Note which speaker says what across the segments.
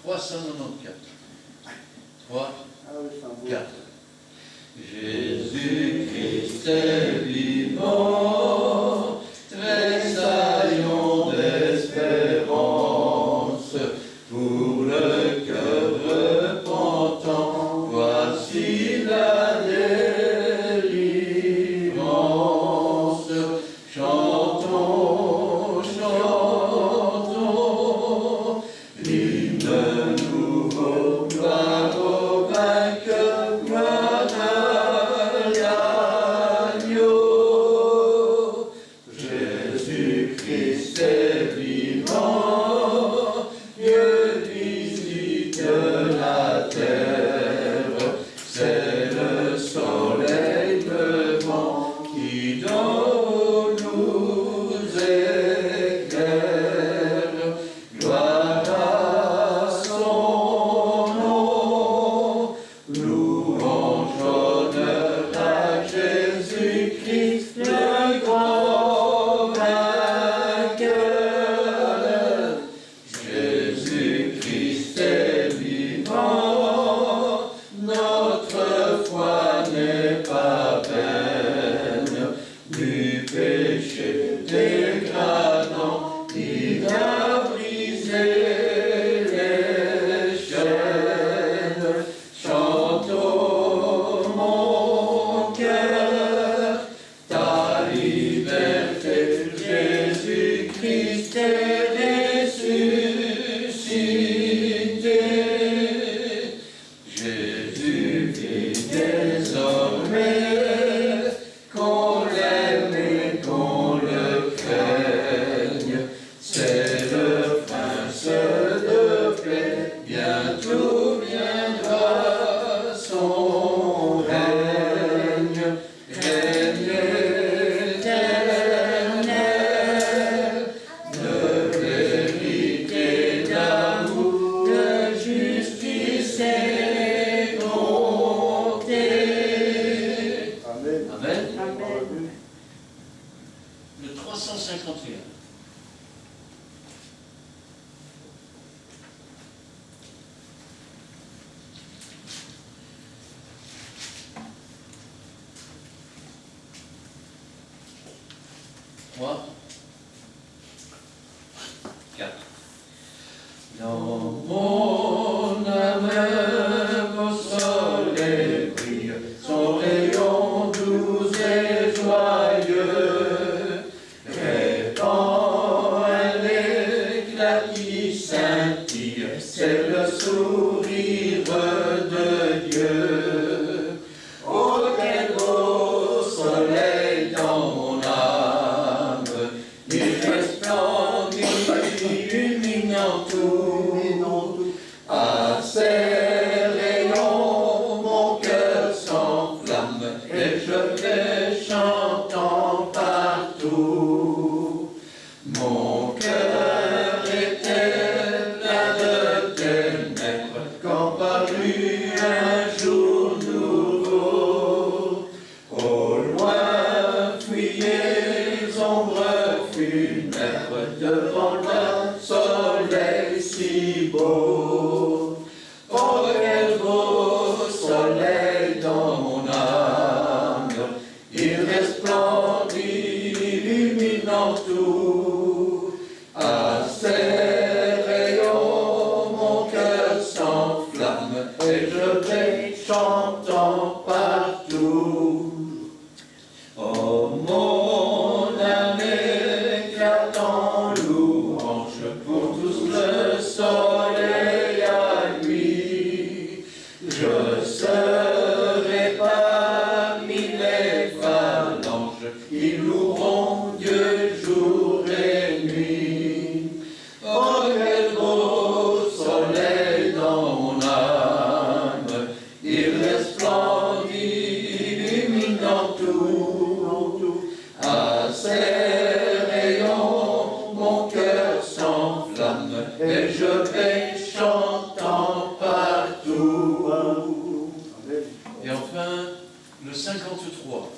Speaker 1: 394. 3,
Speaker 2: Ah oui, c'est un beau.
Speaker 1: 4. Jésus-Christ est vivant, tressaillons d'espérance, pour le cœur repentant, voici la délivrance. Chantons, chantons, l'hymne nouveau, gloire au vainqueur, gloire à l'agneau. Jésus-Christ est vivant, Dieu visite la terre, c'est le soleil levant qui dans nous éclaire. Gloire à son nom, louange, honneur à Jésus-Christ, le grand vainqueur. Jésus-Christ est vivant, notre foi n'est pas vaine, du péché dégradant, il a brisé les chaînes. Chantons mon cœur, ta liberté, Jésus-Christ est ressuscité. Jésus vit désormais, qu'on l'aime et qu'on le craigne. C'est le prince de paix, bientôt viendra son règne. Règne éternel, de vérité, d'amour, de justice et bonté.
Speaker 2: Amen.
Speaker 1: Amen.
Speaker 2: Amen.
Speaker 1: Le 351. Trois, 4. Dans mon âme, au soleil brille, son rayon doux et joyeux, répand un éclat qui scintille, c'est le sourire de Dieu. Oh, quel beau soleil dans mon âme, il resplendit, illuminant tout. À ses rayons, mon cœur s'enflamme, et je vais chantant partout. Mon cœur était plein de ténèbres, quand parut un jour nouveau. Au loin fuyaient les ombres funèbres, devant un soleil si beau. Oh, quel beau soleil dans mon âme, il resplendit, illuminant tout. À ses rayons, mon cœur s'enflamme, et je vais chantant partout. Oh, mon âme éclate en louange, pour tous le soleil à lui. Je serai parmi les phalanges qui loueront Dieu jour et nuit. Oh, quel beau soleil dans mon âme, il resplendit, illuminant tout. À ses rayons, mon cœur s'enflamme, et je vais chantant partout.
Speaker 2: Amen.
Speaker 1: Et enfin, le 53.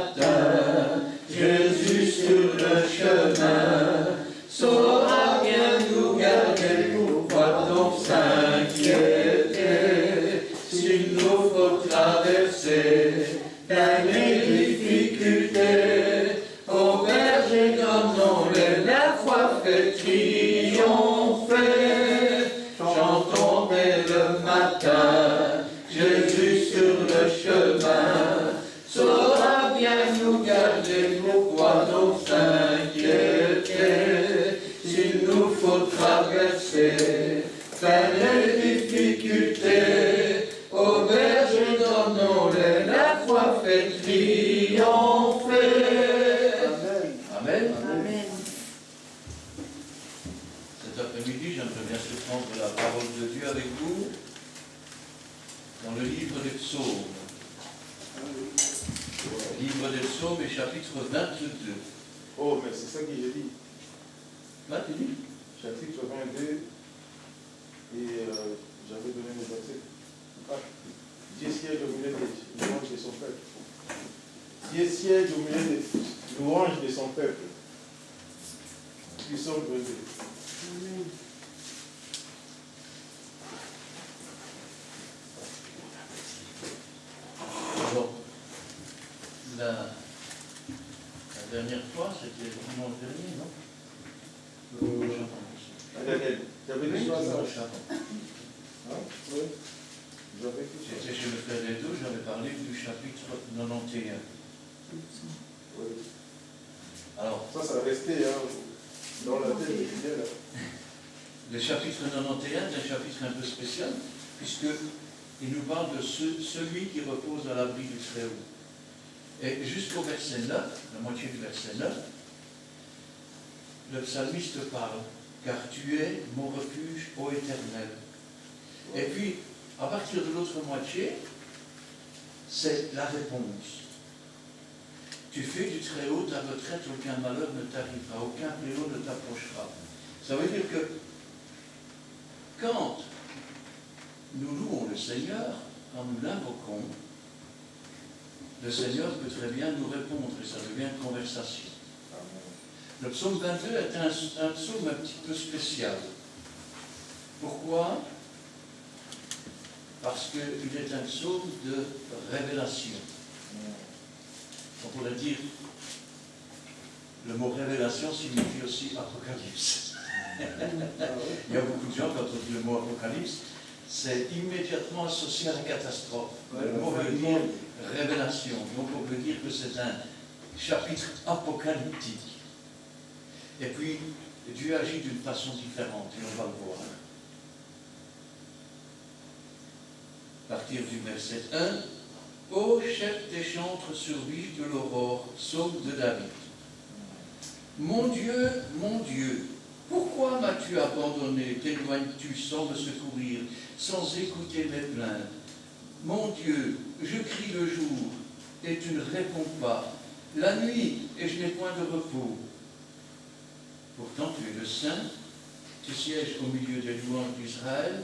Speaker 1: matin, Jésus sur le chemin saura bien nous garder. Pourquoi donc s'inquiéter s'il nous faut traverser les difficultés? Ô berger, donnons-les la foi fait triompher. Chantons dès le matin, Jésus sur le chemin saura bien nous garder. Pourquoi donc s'inquiéter s'il nous faut traverser les difficultés? Ô berger, donnons-les la foi fait triompher. Amen.
Speaker 3: Amen.
Speaker 1: Cet après-midi, j'aimerais bien se prendre la parole de Dieu avec vous dans le livre des psaumes. Livre des psaumes et chapitre 22.
Speaker 2: Oh, mais c'est ça que j'ai dit.
Speaker 1: Là, tu dis?
Speaker 2: Chapitre 22, et j'avais donné mes versets. Dieu siège au milieu des louanges de son peuple. Dieu siège au milieu des louanges de son peuple. Psaume 22.
Speaker 3: Amen.
Speaker 1: Alors, la dernière fois, c'était dimanche dernier, non?
Speaker 2: La dernière. J'avais dit ça.
Speaker 1: Dimanche avant.
Speaker 2: Hein? Oui. J'avais dit ça.
Speaker 1: J'étais chez le frère Edo, j'avais parlé du chapitre 91.
Speaker 2: Oui.
Speaker 1: Alors,
Speaker 2: Ça restait dans la tête de Fidèle.
Speaker 1: le chapitre 91 est un chapitre un peu spécial, puisqu'il nous parle de celui qui repose à l'abri du Très-Haut. Et jusqu'au verset 9, la moitié du verset 9, le psalmiste parle, car tu es mon refuge, ô Éternel. Et puis, à partir de l'autre moitié, c'est la réponse. Tu fais du Très-Haut ta retraite, aucun malheur ne t'arrivera, aucun fléau ne t'approchera. Ça veut dire que quand nous louons le Seigneur, quand nous l'invoquons, le Seigneur peut très bien nous répondre et ça devient une conversation. Le psaume 22 est un psaume un petit peu spécial. Pourquoi? Parce qu'il est un psaume de révélation. On pourrait dire, le mot révélation signifie aussi apocalypse. Il y a beaucoup de gens, quand on dit le mot apocalypse, c'est immédiatement associé à la catastrophe. Le mot veut dire révélation. Donc on peut dire que c'est un chapitre apocalyptique. Et puis, Dieu agit d'une façon différente, et on va le voir. À partir du verset 1, ô chef des chantres survivent de l'aurore, psaume de David. Mon Dieu, pourquoi m'as-tu abandonné? T'éloignes-tu sans me secourir, sans écouter mes plaintes? Mon Dieu, je crie le jour, et tu ne réponds pas. La nuit, et je n'ai point de repos. Pourtant, tu es le Saint, tu sièges au milieu des louanges d'Israël.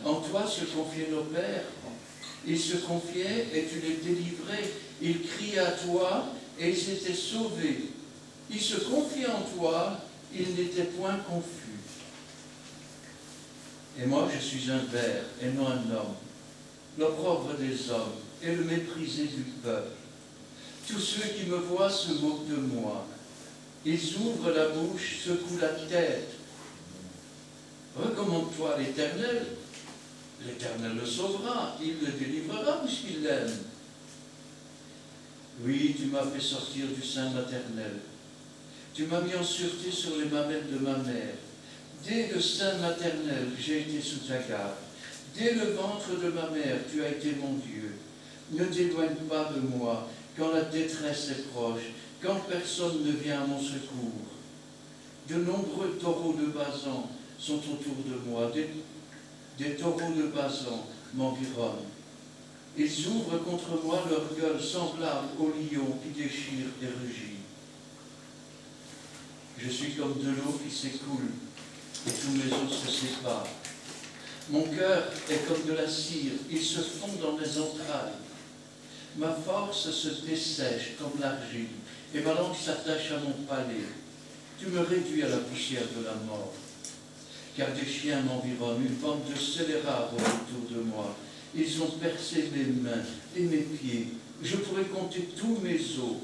Speaker 1: En toi se confiaient nos pères. Ils se confiaient et tu les délivrais. Ils criaient à toi et ils étaient sauvés. Ils se confiaient en toi, ils n'étaient point confus. Et moi, je suis un ver et non un homme, l'opprobre des hommes et le méprisé du peuple. Tous ceux qui me voient se moquent de moi. Ils ouvrent la bouche, secouent la tête. Recommande-toi à l'Éternel. L'Éternel le sauvera, il le délivrera puisqu'il l'aime. Oui, tu m'as fait sortir du sein maternel. Tu m'as mis en sûreté sur les mamelles de ma mère. Dès le sein maternel, j'ai été sous ta garde. Dès le ventre de ma mère, tu as été mon Dieu. Ne t'éloigne pas de moi quand la détresse est proche, quand personne ne vient à mon secours. De nombreux taureaux de Basan sont autour de moi. Des taureaux de Basan m'environnent. Ils ouvrent contre moi leur gueule semblable au lion qui déchire et rugit. Je suis comme de l'eau qui s'écoule et tous mes os se séparent. Mon cœur est comme de la cire, il se fond dans mes entrailles. Ma force se dessèche comme l'argile, et ma langue s'attache à mon palais. Tu me réduis à la poussière de la mort. Car des chiens m'environnent, une bande de scélérats autour de moi. Ils ont percé mes mains et mes pieds. Je pourrais compter tous mes os.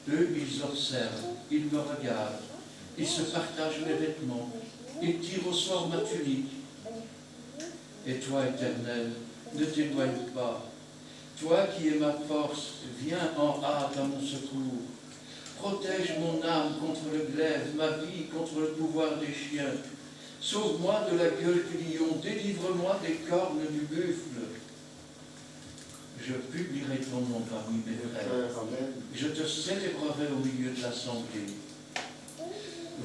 Speaker 1: Eux, ils observent, ils me regardent. Ils se partagent mes vêtements. Ils tirent au sort ma tunique. Et toi, Éternel, ne t'éloigne pas. Toi qui es ma force, viens en hâte à mon secours. Protège mon âme contre le glaive, ma vie contre le pouvoir des chiens. Sauve-moi de la gueule du lion, délivre-moi des cornes du buffle. Je publierai ton nom parmi mes frères. Je te célébrerai au milieu de l'assemblée.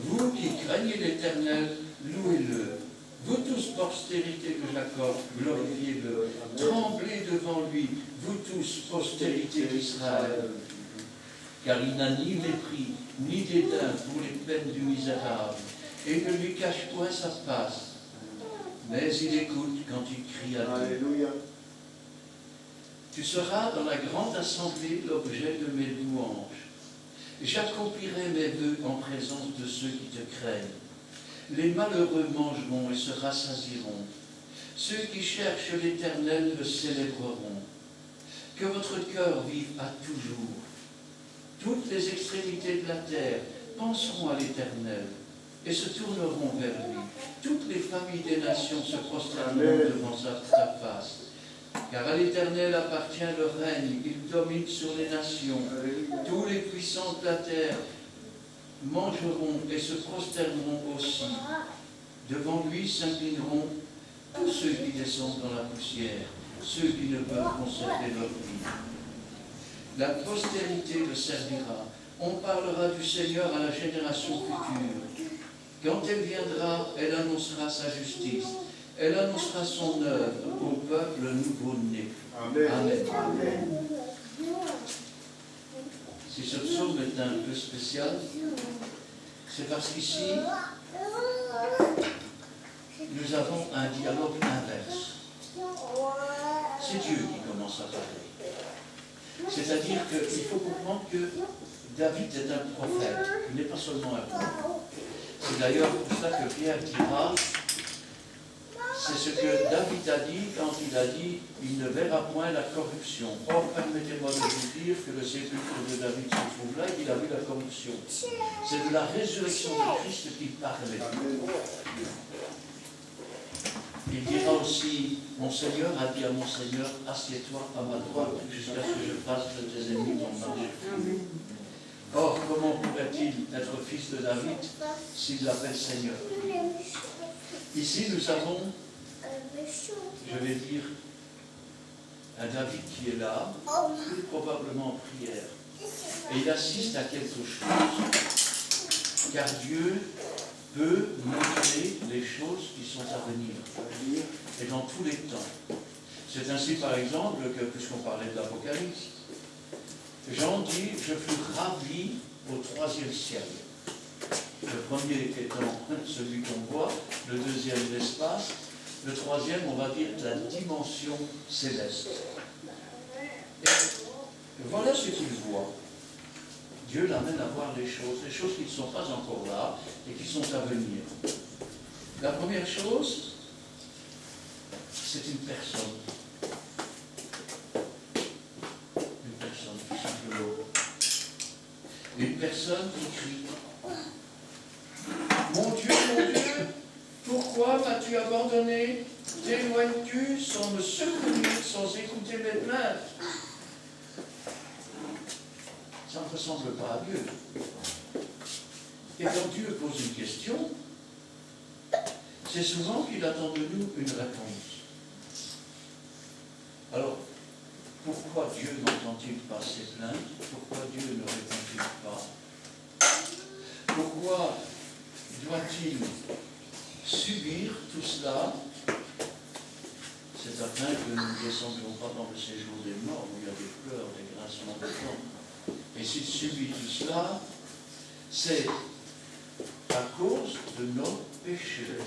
Speaker 1: Vous qui craignez l'Éternel, louez-le. Vous tous, postérité de Jacob, glorifiez-le. Tremblez devant lui, vous tous, postérité d'Israël. Car il n'a ni mépris, ni dédain pour les peines du misérable, et ne lui cache point sa face. Mais il écoute quand il crie à Dieu.
Speaker 2: Alléluia.
Speaker 1: Tu seras dans la grande assemblée l'objet de mes louanges. J'accomplirai mes vœux en présence de ceux qui te craignent. Les malheureux mangeront et se rassasieront. Ceux qui cherchent l'Éternel le célébreront. Que votre cœur vive à toujours. Toutes les extrémités de la terre penseront à l'Éternel et se tourneront vers lui. Toutes les familles des nations se prosterneront devant ta face. Car à l'Éternel appartient le règne, il domine sur les nations. Tous les puissants de la terre mangeront et se prosterneront aussi. Devant lui s'inclineront tous ceux qui descendent dans la poussière, ceux qui ne peuvent conserver leur vie. La postérité le servira. On parlera du Seigneur à la génération future. Quand elle viendra, elle annoncera sa justice. Elle annoncera son œuvre au peuple nouveau-né. Amen. Amen. Si ce psaume est un peu spécial, c'est parce qu'ici, nous avons un dialogue inverse. C'est Dieu qui commence à parler. C'est-à-dire qu'il faut comprendre que David est un prophète, il n'est pas seulement un prophète. C'est d'ailleurs pour ça que Pierre dira, c'est ce que David a dit quand il a dit « Il ne verra point la corruption ». Or, permettez-moi de vous dire que le sépulcre de David se trouve là et qu'il a vu la corruption. C'est de la résurrection de Christ qu'il parlait. Il dira aussi, mon Seigneur a dit à mon Seigneur, assieds-toi à ma droite jusqu'à ce que je fasse de tes ennemis ton marché. Or, comment pourrait-il être fils de David s'il l'appelle Seigneur? Ici, nous avons, je vais dire, un David qui est là, probablement en prière. Et il assiste à quelque chose, car Dieu peut montrer les choses qui sont à venir, et dans tous les temps. C'est ainsi, par exemple, que, puisqu'on parlait de l'Apocalypse, Jean dit, je fus ravi au 3e ciel. Le premier étant celui qu'on voit, le deuxième l'espace, le troisième, on va dire, la dimension céleste. Et voilà ce qu'il voit. Dieu l'amène à voir les choses qui ne sont pas encore là et qui sont à venir. La première chose, c'est une personne. Une personne, tout simplement. Une personne qui crie. Mon Dieu, pourquoi m'as-tu abandonné? T'éloignes-tu sans me secourir, sans écouter mes plaintes? Ça ne ressemble pas à Dieu. Et quand Dieu pose une question, c'est souvent qu'il attend de nous une réponse. Alors, pourquoi Dieu n'entend-il pas ces plaintes? Pourquoi Dieu ne répond-il pas? Pourquoi doit-il subir tout cela? C'est afin que nous ne descendions pas dans le séjour des morts, où il y a des pleurs, des grincements de dents. Et s'il subit tout cela, c'est à cause de nos péchés.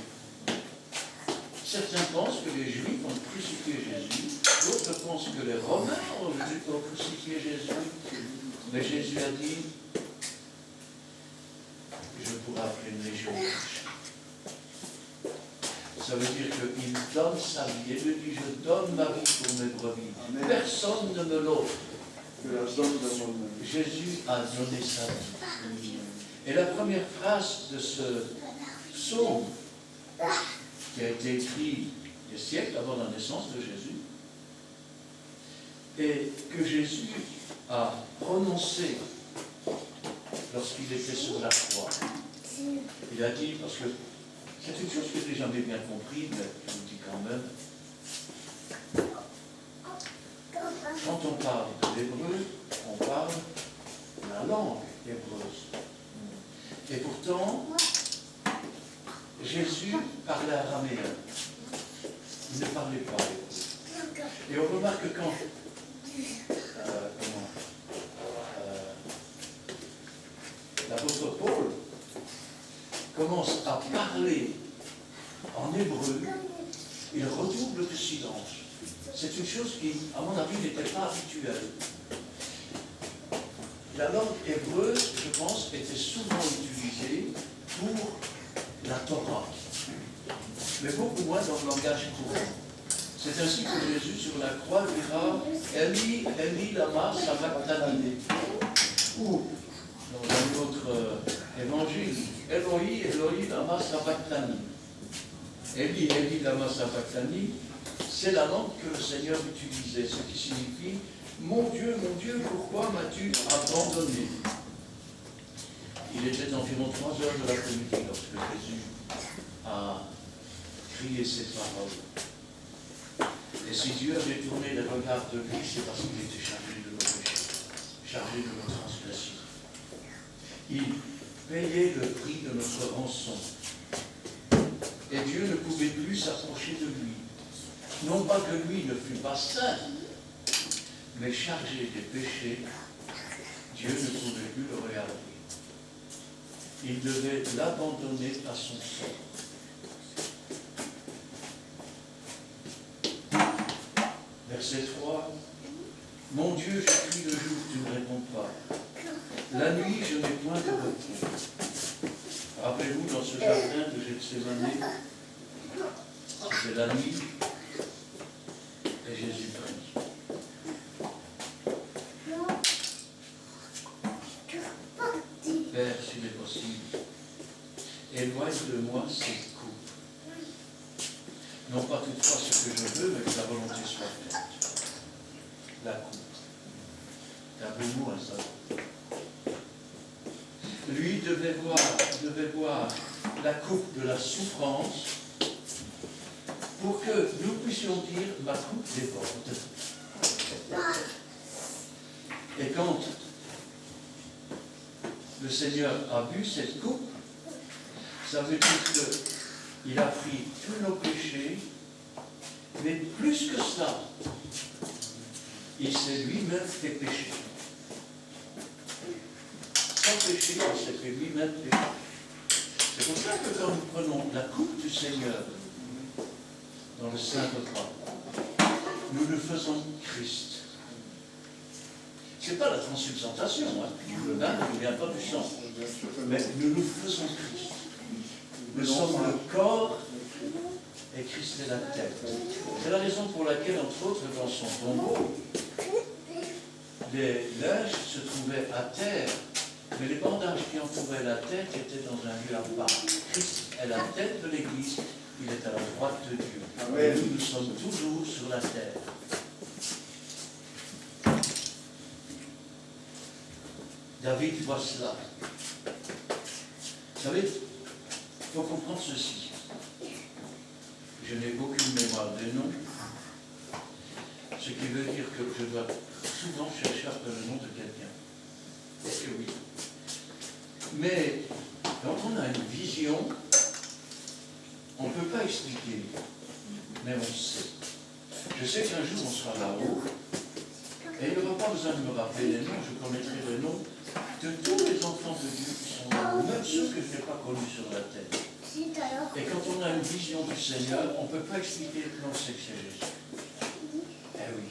Speaker 1: Certains pensent que les Juifs ont crucifié Jésus, d'autres pensent que les Romains ont crucifié Jésus. Mais Jésus a dit, je pourrais appeler une légion rouge. Ça veut dire qu'il donne sa vie. Et lui dit, je donne ma vie pour mes brebis. Amen. Personne ne me l'offre. Jésus a donné sa vie. Et la première phrase de ce psaume, qui a été écrit des siècles avant la naissance de Jésus, et que Jésus a prononcé lorsqu'il était sur la croix. Il a dit, parce que c'est une chose que je n'ai jamais bien compris, mais je vous dis quand même, quand on parle de l'hébreu, on parle la langue hébreuse. Et pourtant, Jésus parlait araméen. Il ne parlait pas hébreu. Et on remarque que quand l'apôtre Paul commence à parler en hébreu, il redouble de silence. C'est une chose qui, à mon avis, n'était pas habituelle. La langue hébreuse, je pense, était souvent utilisée pour la Torah, mais beaucoup moins dans le langage courant. C'est ainsi que Jésus, sur la croix, dira « Eli, Eli, lama sabachthani » ou, dans un autre évangile, « Eloi, Eloi, lama sabachthani » Eli, Eli, lama sabachthani, c'est la langue que le Seigneur utilisait, ce qui signifie « Mon Dieu, pourquoi m'as-tu abandonné » Il était environ 3 heures de l'après-midi lorsque Jésus a crié ces paroles. Et si Dieu avait tourné les regards de lui, c'est parce qu'il était chargé de nos péchés, chargé de nos transgressions. Il payait le prix de notre rançon. Et Dieu ne pouvait plus s'approcher de lui. Non pas que lui ne fût pas saint, mais chargé des péchés, Dieu ne pouvait plus le regarder. Il devait l'abandonner à son sort. Verset 3. Mon Dieu, je prie le jour, tu ne réponds pas. La nuit, je n'ai point de repos. Rappelez-vous, dans ce jardin de Gethsémani, c'était la nuit, et Jésus prie. Père, s'il est possible, éloigne de moi cette coupe. Non pas toutefois ce que je veux, mais que la volonté soit faite. La coupe. C'est un beau mot, hein, ça. Lui devait boire la coupe de la souffrance pour que nous puissions dire ma coupe déborde. Et quand le Seigneur a bu cette coupe, ça veut dire qu'il a pris tous nos péchés, mais plus que cela, il s'est lui-même fait pécher. Sans péché, il s'est fait lui-même pécher. C'est pour ça que quand nous prenons la coupe du Seigneur dans le Saint Repas, nous le faisons Christ. Ce n'est pas la transubstantiation, hein. Le vin ne vient pas du sang, mais nous nous faisons Christ. Nous sommes le corps et Christ est la tête. C'est la raison pour laquelle, entre autres, dans son tombeau, les linges se trouvaient à terre, mais les bandages qui entouraient la tête étaient dans un lieu à part. Christ est la tête de l'Église, il est à la droite de Dieu. Et nous sommes toujours sur la terre. David voit cela. Vous savez, il faut comprendre ceci. Je n'ai aucune mémoire des noms, ce qui veut dire que je dois souvent chercher après le nom de quelqu'un. Est-ce que oui? Mais quand on a une vision, on ne peut pas expliquer, mais on sait. Je sais qu'un jour on sera là-haut, et il n'y aura pas besoin de me rappeler les noms, je connaîtrai les noms de tous les enfants de Dieu qui sont là, même ceux que je n'ai pas connus sur la terre. Et quand on a une vision du Seigneur, on ne peut pas expliquer non, c'est que c'est Jésus. Eh oui.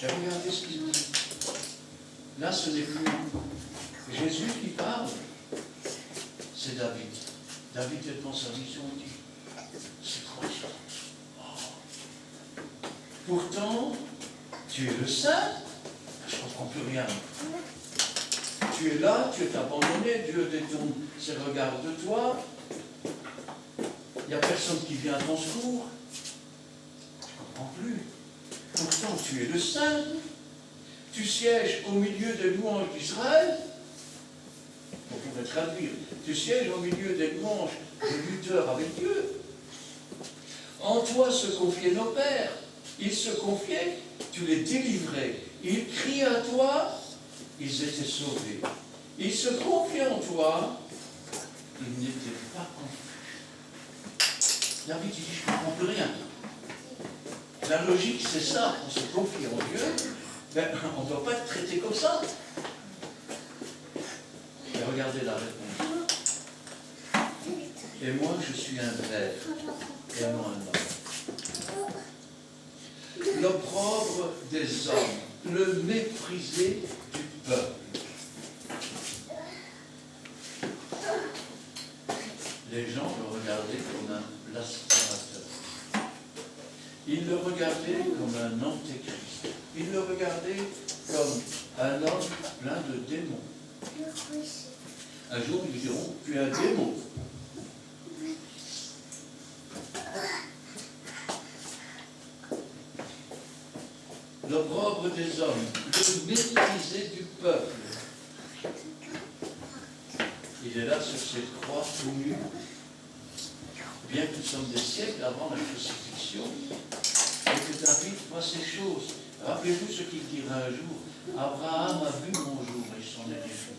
Speaker 1: Et regardez ce qu'il dit. Là, ce n'est plus Jésus qui parle, c'est David. David est dans sa vision, il dit, c'est quoi ça? Oh. Pourtant, tu es le Saint, je ne comprends plus rien. Tu es là, tu es abandonné, Dieu détourne ses regards de toi. Il n'y a personne qui vient à ton secours. Je ne comprends plus. Pourtant, tu es le Saint. Tu sièges au milieu des louanges d'Israël. On pourrait traduire. Tu sièges au milieu des louanges des lutteurs avec Dieu. En toi se confiaient nos pères. Ils se confiaient, tu les délivrais. Ils criaient à toi, ils étaient sauvés. Ils se confiaient en toi, ils n'étaient pas confus. David dit, je ne comprends plus rien. La logique, c'est ça, on se confie en Dieu, ben, on ne doit pas être traité comme ça. Et regardez la réponse. Et moi, je suis un ver, et non un homme. L'opprobre des hommes, le méprisé du peuple. Les gens le regardaient comme un blasphémateur. Ils le regardaient comme un antéchrist. Ils le regardaient comme un homme plein de démons. Un jour, ils diront, tu es un démon. L'opprobre des hommes, le méprisé du peuple. Il est là sur cette croix tout nu. Bien que nous sommes des siècles avant la crucifixion, et que David voit ces choses. Rappelez-vous ce qu'il dira un jour. Abraham a vu mon jour et il s'en est réjoui.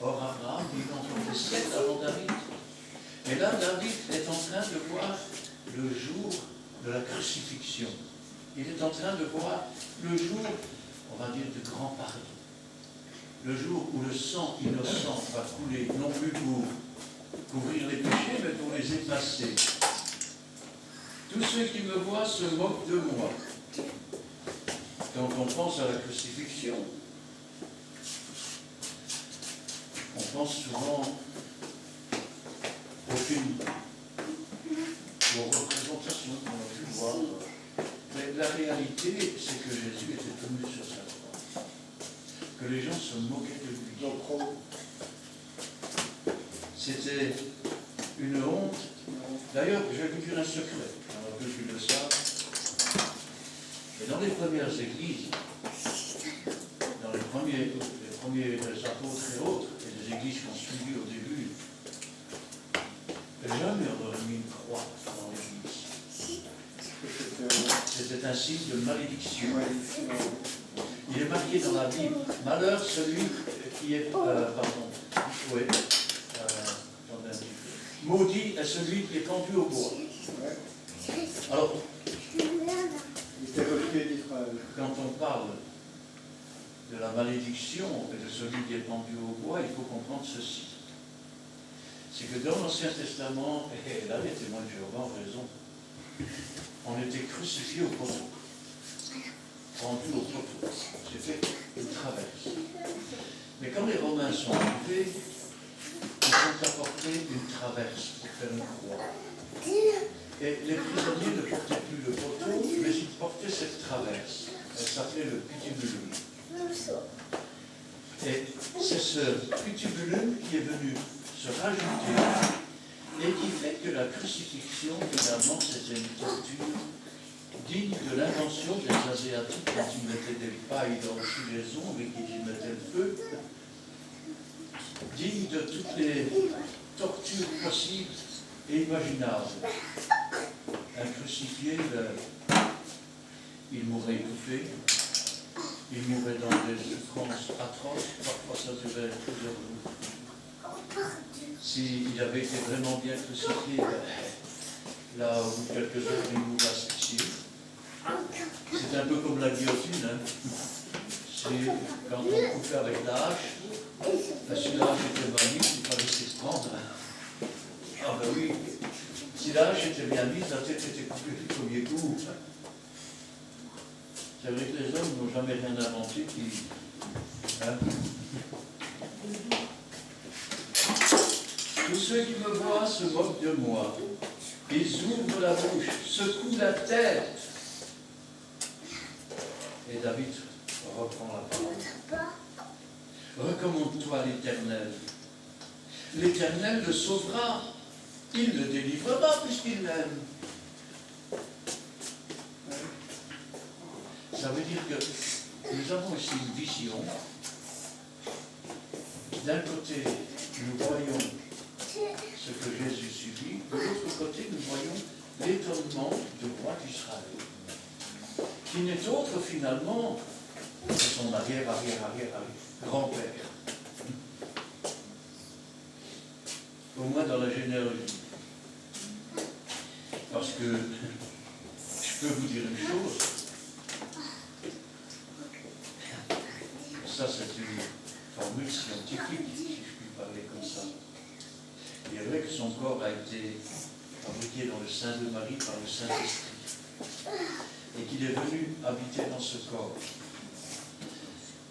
Speaker 1: Or, Abraham vit encore des siècles avant David. Et là, David est en train de voir le jour de la crucifixion. Il est en train de voir le jour, on va dire, du grand pardon. Le jour où le sang innocent va couler, non plus pour couvrir les péchés, mais pour les effacer. Tous ceux qui me voient se moquent de moi. Quand on pense à la crucifixion, on pense souvent aux films, aux représentations qu'on a pu voir. Mais la réalité, c'est que Jésus était venu sur sa croix. Que les gens se moquaient de lui. C'était une honte. D'ailleurs, je vais vous dire un secret. Alors que je le sais. Et dans les premières églises, dans les premiers apôtres et autres, et les églises qui ont suivi au début, jamais on aurait mis une croix dans l'église. C'était un signe de malédiction. Il est marqué dans la Bible, malheur celui qui est, maudit est celui qui est pendu au bois. Alors, quand on parle de la malédiction et de celui qui est pendu au bois, il faut comprendre ceci. C'est que dans l'Ancien Testament, et là les témoins de Jéhovah ont raison, on était crucifié au poteau. Pendu au poteau. C'était une traverse. Mais quand les Romains sont arrivés, ils ont apporté une traverse pour faire une croix. Et les prisonniers ne portaient plus le poteau, mais ils portaient cette traverse. Elle s'appelait le putibulum. Et c'est ce putibulum qui est venu se rajouter et qui fait que la crucifixion, finalement, c'était une torture digne de l'invention des Asiatiques quand ils mettaient des pailles dans les ongles et qu'ils y mettaient le feu, digne de toutes les tortures possibles et imaginables. Un crucifié, il mourrait étouffé, il mourrait dans des souffrances atroces, parfois ça durait plusieurs jours. S'il avait été vraiment bien crucifié, là, au bout de quelques heures, il mourrait asphyxié. C'est un peu comme la guillotine. Hein. C'est quand on coupait avec la hache, si la hache était maligne, il fallait s'y prendre. si la hache était bien mise, la tête était coupée du premier coup. C'est vrai que les hommes n'ont jamais rien inventé qui... Hein? Tous ceux qui me voient se moquent de moi. Ils ouvrent la bouche, secouent la tête. Et David reprend la parole. Recommande-toi l'Éternel. L'Éternel le sauvera. Il le délivrera puisqu'il l'aime. Ça veut dire que nous avons ici une vision. D'un côté, nous voyons ce que Jésus subit. De l'autre côté, nous voyons l'étonnement du roi d'Israël, qui n'est autre finalement que son arrière-grand-père. Au moins dans la généalogie. Parce que je peux vous dire une chose. Ça, c'est une formule scientifique, si je puis parler comme ça. Il est vrai que son corps a été fabriqué dans le sein de Marie par le Saint-Esprit et qu'il est venu habiter dans ce corps.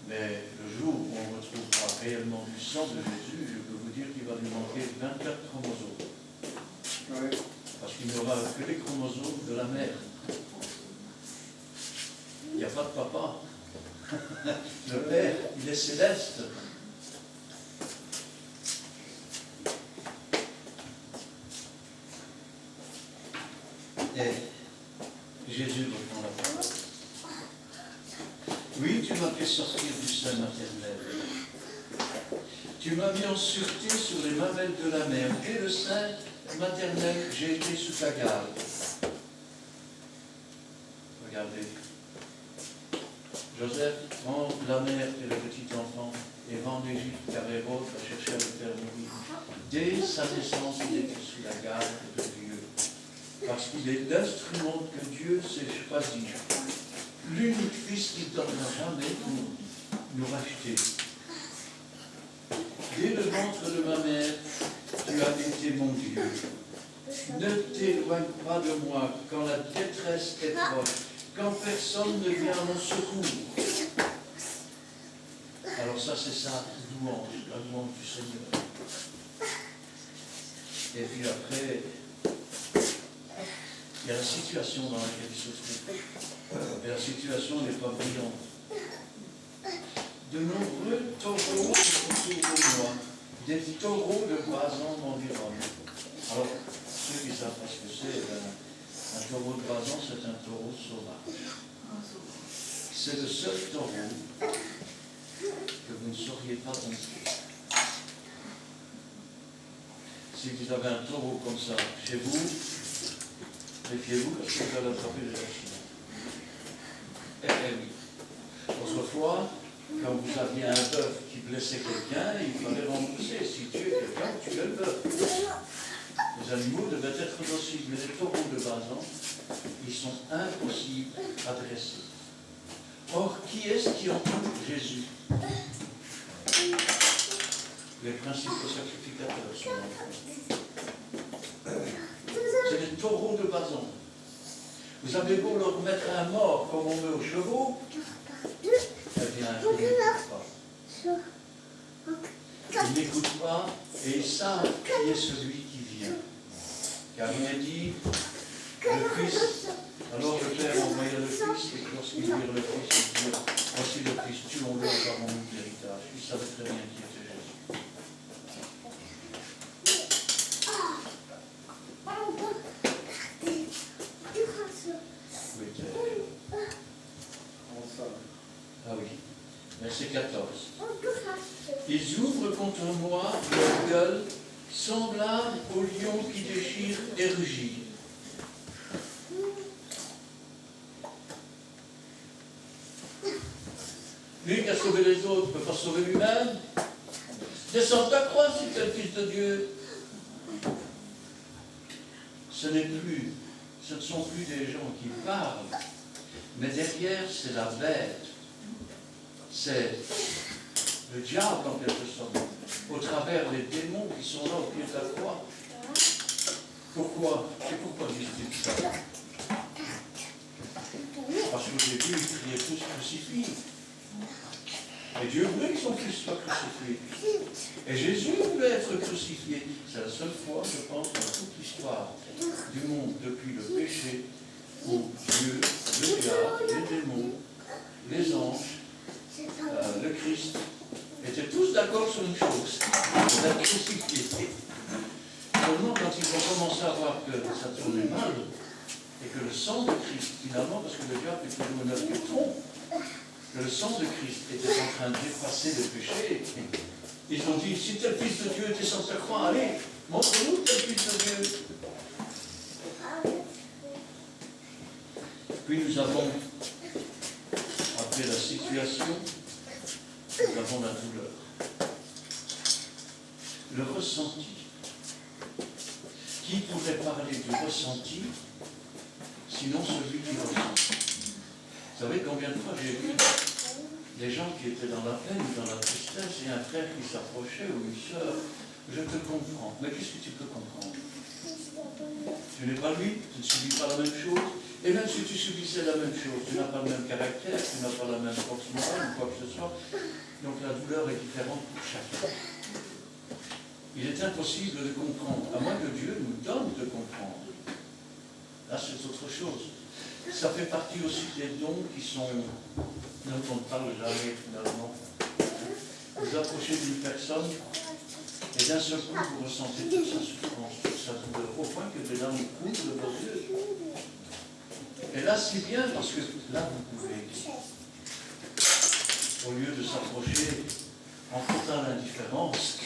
Speaker 1: Mais le jour où on retrouvera réellement du sang de Jésus, je peux vous dire qu'il va lui manquer 24 chromosomes. Oui. Parce qu'il n'y aura que les chromosomes de la mère. Il n'y a pas de papa. Le Père, il est céleste. Et Jésus reprend la parole. Oui, tu m'as fait sortir du sein maternel. Tu m'as mis en sûreté sur les mamelles de la mère. Dès le sein maternel, j'ai été sous ta garde. Regardez. Joseph prend la mère et le petit enfant et va en Égypte, car Hérode va chercher à le faire mourir. Dès sa naissance, il était sous la garde de Dieu. Parce qu'il est l'instrument que Dieu s'est choisi. L'unique fils qu'il ne donnera jamais pour nous racheter. Dès le ventre de ma mère, tu as été mon Dieu. Ne t'éloigne pas de moi quand la détresse est proche, quand personne ne vient à mon secours. Alors ça, c'est ça, louange, la louange du Seigneur. Et puis après, il y a la situation dans laquelle il se trouve. Et la situation n'est pas brillante. De nombreux taureaux sont autour de moi. Des taureaux de Basan m'environnent. Alors, ceux qui savent pas ce que c'est, un taureau de Basan, c'est un taureau sauvage. C'est le seul taureau que vous ne sauriez pas dompter. Si vous avez un taureau comme ça chez vous, méfiez-vous parce que vous allez attraper les accidents. Eh oui. Autrefois, quand vous aviez un bœuf qui blessait quelqu'un, il fallait rembourser. Si tu es quelqu'un, tu es le bœuf. Les animaux devaient être dociles, mais les taureaux de Basan, ils sont impossibles à dresser. Or, qui est-ce qui entoure Jésus? Les principaux sacrificateurs sont entourés. C'est les taureaux de Basan. Vous avez beau leur mettre un mort comme on met aux chevaux, eh bien, ils n'écoutent pas. Ils n'écoutent pas et ils savent qui est celui qui vient. Car il est dit, le Fils, alors le Père envoya le Fils, et lorsqu'ils virent le Fils, ils dirent, voici le Fils, tuons-le, accaparons-nous de l'héritage. Ils savaient très bien qui était Jésus. Ah oui, verset 14. Ils ouvrent contre moi leur gueule, semblable au lion qui déchire et rugit. Lui qui a sauvé les autres ne peut pas sauver lui-même. Descends ta croix si tu es le Fils de Dieu. Ce ne sont plus des gens qui parlent, mais derrière c'est la bête. C'est le diable en quelque sorte, au travers des démons qui sont là au pied de la croix. Pourquoi? Et pourquoi disent-ils ça? Parce que j'ai vu, ils criaient tous crucifix. Et Dieu voulait que son fils soit crucifié. Et Jésus voulait être crucifié. C'est la seule fois, je pense, dans toute l'histoire du monde, depuis le péché, où Dieu, le diable, les démons, les anges, le Christ, étaient tous d'accord sur une chose, la crucifié. Seulement, quand ils ont commencé à voir que ça tournait mal, et que le sang de Christ, finalement, parce que le diable est toujours un œuf qui trompe, que le sang de Christ était en train d'effacer le péché, ils ont dit, si tel fils de Dieu était sans sa croix, allez, montre-nous tel fils de Dieu. Puis nous avons, après la situation, nous avons la douleur. Le ressenti. Qui pourrait parler du ressenti, sinon celui qui ressent? Vous savez combien de fois j'ai vu des gens qui étaient dans la peine, dans la tristesse, et un frère qui s'approchait, ou une sœur, je te comprends. Mais qu'est-ce que tu peux comprendre? Tu n'es pas lui, tu ne subis pas la même chose, et même si tu subissais la même chose, tu n'as pas le même caractère, tu n'as pas la même force morale, ou quoi que ce soit. Donc la douleur est différente pour chacun. Il est impossible de comprendre, à moins que Dieu nous donne de comprendre. Là, c'est autre chose. Ça fait partie aussi des dons qui sont, dont on ne parle jamais finalement. Vous approchez d'une personne et d'un seul coup, vous ressentez toute sa souffrance, toute sa douleur, au point que des larmes coulent de vos yeux. Et là, c'est bien parce que là, vous pouvez, au lieu de s'approcher en totale indifférence,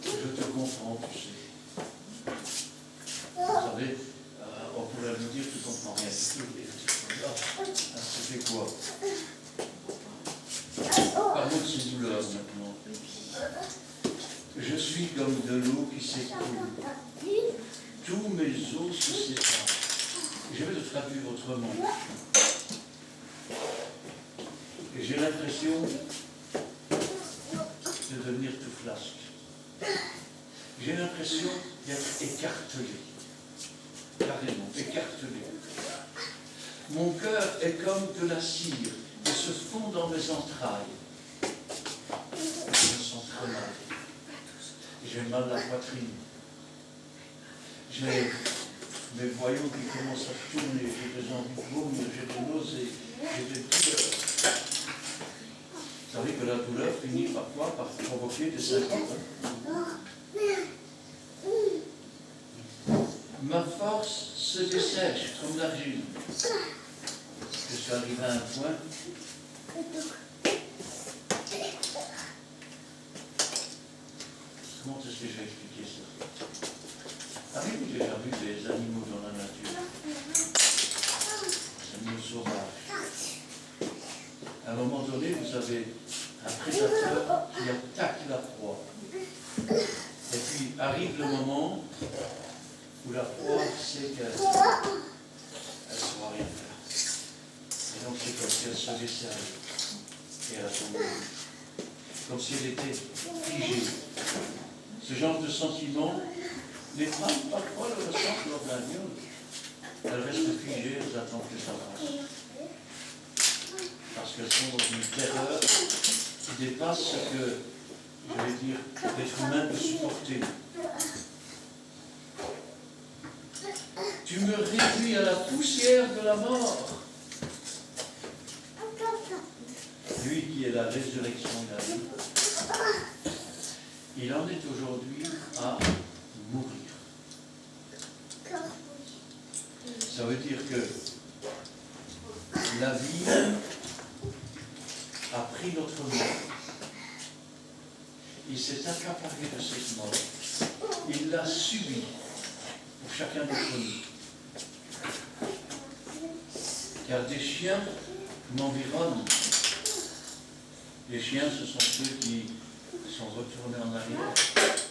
Speaker 1: je te comprends, tu sais. Vous savez, on pourrait nous dire, tu ne comprends rien du tout. Et c'était quoi? Parlons de ces douleurs maintenant. Je suis comme de l'eau qui s'écoule. Tous mes os se séparent. Je vais le traduire autrement. Et j'ai l'impression de devenir tout flasque. J'ai l'impression d'être écartelé. Carrément, écartelé. Mon cœur est comme de la cire qui se fond dans mes entrailles. Je me sens très mal. J'ai mal à la poitrine. J'ai mes voyous qui commencent à tourner, j'ai des envies de vomir, j'ai des nausées, j'ai des douleurs. Vous savez que la douleur finit parfois par provoquer des symptômes. Ma force se dessèche comme l'argile. Je suis arrivé à un point. Comment est-ce que je vais expliquer ça? Avez-vous déjà vu des animaux dans la nature? Des animaux sauvages. À un moment donné, vous avez un prédateur qui attaque la proie. Et puis arrive le moment où la proie sait qu'elle ne saura rien faire. Et donc c'est comme si elle se laissait aller. Et elle a tombé. Comme si elle était figée. Ce genre de sentiment, les femmes parfois le ressentent lors d'un viol. Elles restent figées, elles attendent que ça passe. Parce qu'elles sont dans une terreur qui dépasse ce que, je vais dire, l'être humain peut supporter. Tu me réduis à la poussière de la mort. Lui qui est la résurrection de la vie, il en est aujourd'hui à mourir. Ça veut dire que la vie a pris notre mort. Il s'est accaparé de cette mort. Il l'a subie pour chacun d'entre nous. Car des chiens m'environnent. Les chiens, ce sont ceux qui sont retournés en arrière,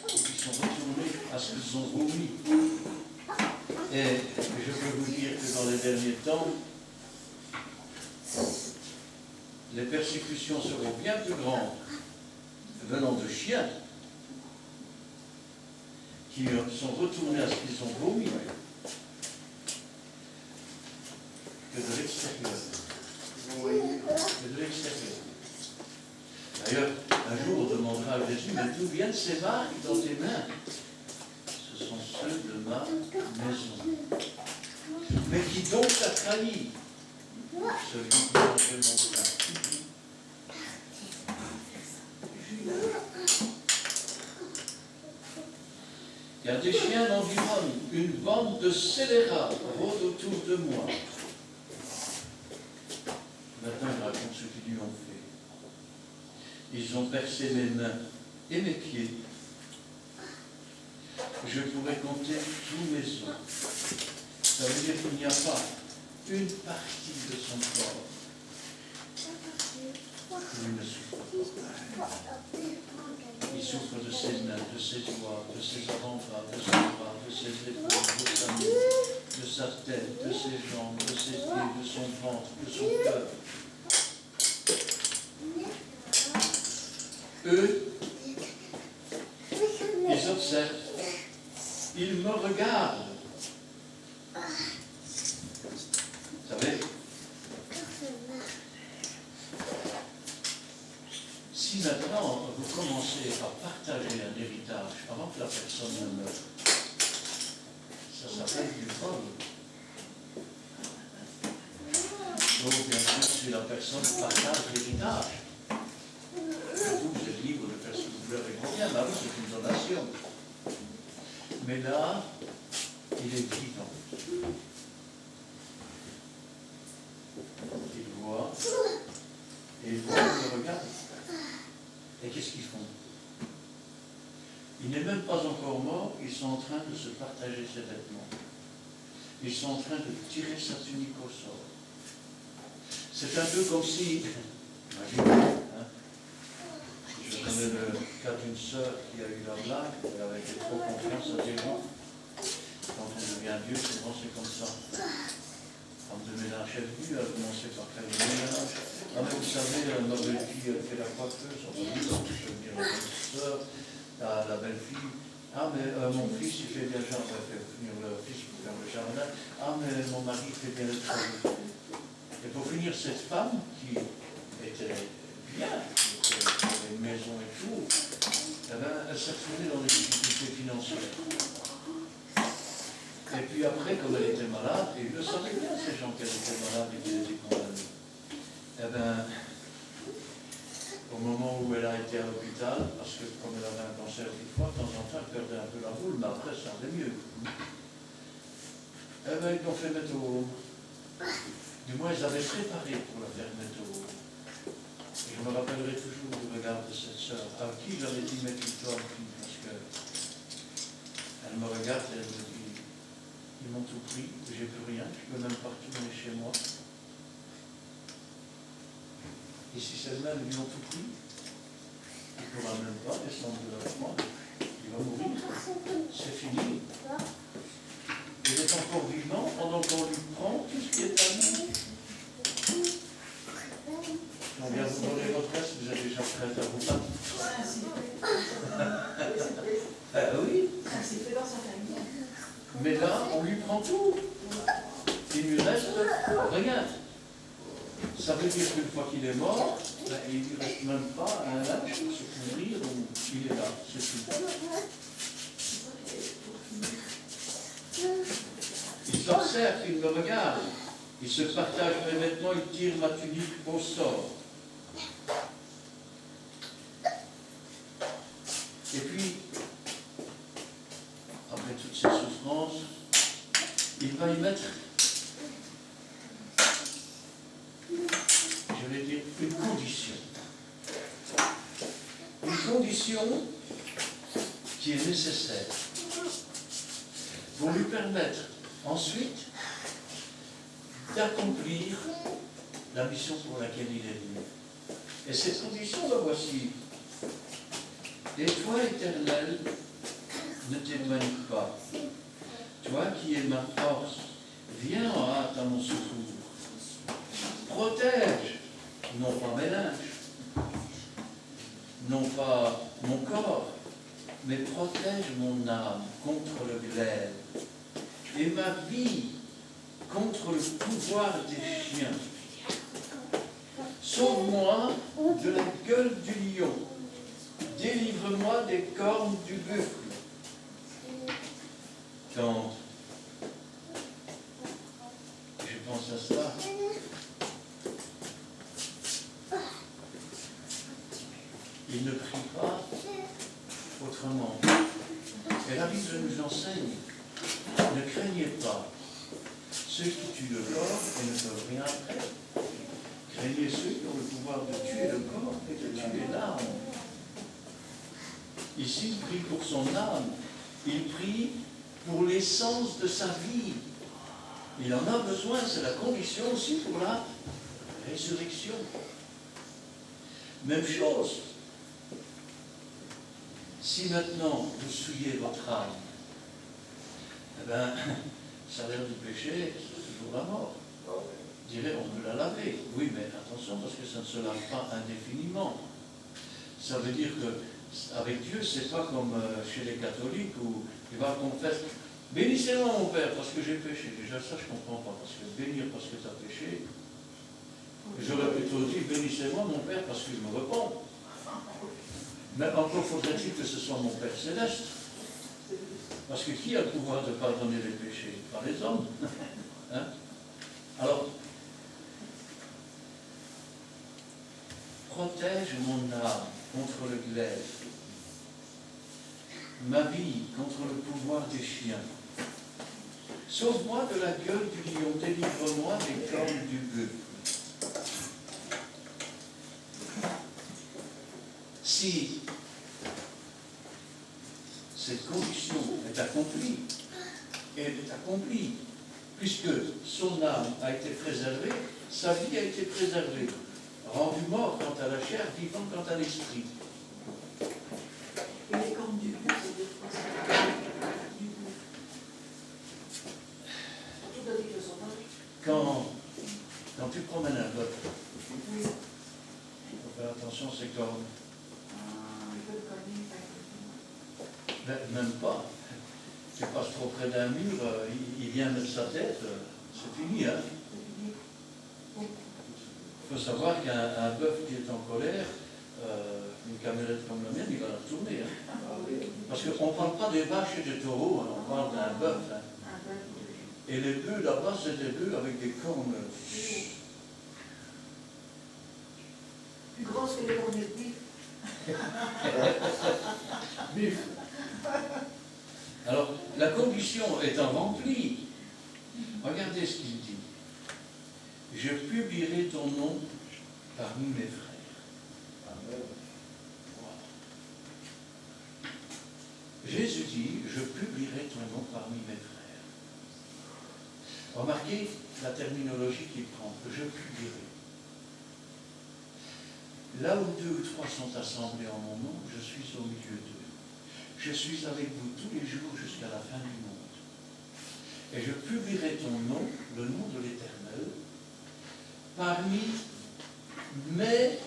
Speaker 1: qui sont retournés à ce qu'ils ont vomi. Et je peux vous dire que dans les derniers temps, les persécutions seront bien plus grandes venant de chiens qui sont retournés à ce qu'ils ont vomi que de l'extérieur. Que de l'extérieur. D'ailleurs, un jour on demandera à Jésus, mais d'où viennent ces marques dans tes mains? Ce sont ceux de ma maison. Mais qui donc t'a trahi? Celui qui a mangé mon pain. Il y a des chiens m'environnent, une bande de scélérats rôde autour de moi. Maintenant, il raconte ce qu'ils lui ont fait. Ils ont percé mes mains et mes pieds. Je pourrais compter tous mes os. Ça veut dire qu'il n'y a pas une partie de son corps où il ne souffre pas. Il souffre de ses mains, de ses doigts, de ses avant-bras, de ses bras, de ses épaules, de sa nuque, de sa tête, de ses jambes, de ses pieds, de son ventre, de son cœur. Eux, ils observent, ils me regardent. Vous savez, si maintenant vous commencez à partager un héritage avant que la personne ne meure, ça s'appelle du vol. Donc, bien sûr, si la personne partage l'héritage, vous êtes libre de faire ce que vous voulez avec vos biens, là, oui, c'est une donation. Mais là, il est vivant. Il voit, et il voit, il le regarde. Et qu'est-ce qu'ils font? Il n'est même pas encore mort, ils sont en train de se partager ses vêtements. Ils sont en train de tirer sa tunique au sort. C'est un peu comme si, imaginez, je connais le cas d'une sœur qui a eu la blague, elle avait été trop confiance à des gens. Quand on devient vieux, souvent c'est comme ça. Femme de ménage est venue, elle a commencé par faire le ménage. Ah mais vous savez, ma belle-fille, elle fait la coiffeuse, on dit, donc je peux venir la sœur, la belle-fille. Ah mais mon fils, il fait bien le jardin, elle fait venir le fils pour faire le jardin. Ah mais mon mari fait bien le travail. Et pour finir, cette femme qui était bien, qui avait une maison et tout, eh ben, elle s'est retrouvée dans des difficultés financières. Et puis après, comme elle était malade, et ils le savaient bien, ces gens qu'elle était malade et qu'elle était condamnée, eh bien, au moment où elle a été à l'hôpital, parce que comme elle avait un cancer une fois, de temps en temps, elle perdait un peu la boule, mais après, ça allait mieux. Eh bien, ils l'ont fait mettre au... Du moins, ils avaient préparé pour la faire mettre au... Et je me rappellerai toujours du regard de cette sœur, à qui j'avais dit, mets-toi en fille, parce que elle me regarde et elle me dit, ils m'ont tout pris, j'ai plus rien, je ne peux même pas retourner chez moi. Et si celle-là, ils ont tout pris, il ne pourra même pas descendre de la croix, il va mourir, c'est fini. Il est encore vivant pendant qu'on lui prend tout ce qui est à lui. On vient vous donner votre reste, vous êtes déjà prête à vous battre. Oui. Mais là, on lui prend tout. Il lui reste rien. Ça veut dire qu'une fois qu'il est mort, ben, il ne lui reste même pas un linge pour se couvrir, donc il est là, c'est tout. Ils observent, ils me regardent, ils se partagent mes vêtements, ils tirent ma tunique au sort. Et puis, après toutes ces souffrances, il va y mettre, je vais dire, une condition. Une condition qui est nécessaire pour lui permettre ensuite d'accomplir la mission pour laquelle il est venu. Et cette condition, la voici. Et toi, Éternel, ne t'éloigne pas. Toi qui es ma force, viens en hâte à mon secours. Protège, non pas mes linges, non pas mon corps, mais protège mon âme contre le glaive et ma vie contre le pouvoir des chiens. Sauve-moi de la gueule du lion, délivre-moi des cornes du buffle. Quand je pense à cela, il ne prie pas autrement. Et la Bible nous enseigne, ne craignez pas ceux qui tuent le corps et ne peuvent rien après. Craignez ceux qui ont le pouvoir de tuer le corps et de tuer l'âme. Ici, il prie pour son âme. Il prie pour l'essence de sa vie. Il en a besoin, c'est la condition aussi pour la résurrection. Même chose. Si maintenant vous souillez votre âme, eh bien, salaire du péché, c'est toujours la mort. Je dirais, on peut la laver. Oui, mais attention, parce que ça ne se lave pas indéfiniment. Ça veut dire que avec Dieu, c'est pas comme chez les catholiques où il va confesser. Bénissez-moi mon Père parce que j'ai péché. Déjà ça je ne comprends pas, parce que bénir parce que tu as péché. J'aurais plutôt dit bénissez-moi mon Père parce que je me repens. Mais encore faudrait-il que ce soit mon Père céleste. Parce que qui a le pouvoir de pardonner les péchés? Pas les hommes. Hein? Alors, protège mon âme contre le glaive, ma vie contre le pouvoir des chiens. Sauve-moi de la gueule du lion, délivre-moi des cornes du buffle. Si cette condition est accomplie, et elle est accomplie, puisque son âme a été préservée, sa vie a été préservée, rendu mort quant à la chair, vivant quant à l'esprit.
Speaker 3: Et les cornes du buffle, c'est des fois du buffle. Tout à fait de son âge.
Speaker 1: Quand tu promènes un bœuf,
Speaker 3: Oui.
Speaker 1: il faut faire attention à ses cornes.
Speaker 3: Il peut le cogner,
Speaker 1: Même pas. Tu passes trop près d'un mur, il vient mettre sa tête, c'est fini. Hein? Il faut savoir qu'un bœuf qui est en colère, une camionette comme la mienne, il va la tourner. Hein? Parce qu'on ne parle pas des vaches et des taureaux, hein, on parle d'un bœuf. Hein? Et les bœufs là-bas, c'est des bœufs avec des cornes.
Speaker 3: Plus grosses que les cornes de bif.
Speaker 2: Bif.
Speaker 1: Alors, la condition étant remplie, regardez ce qu'il dit. Je publierai ton nom parmi mes frères.
Speaker 2: Amen.
Speaker 1: Jésus dit, je publierai ton nom parmi mes frères. Remarquez la terminologie qu'il prend, je publierai. Là où 2 ou 3 sont assemblés en mon nom, je suis au milieu d'eux. Je suis avec vous tous les jours jusqu'à la fin du monde. Et je publierai ton nom, le nom de l'Éternel, parmi mes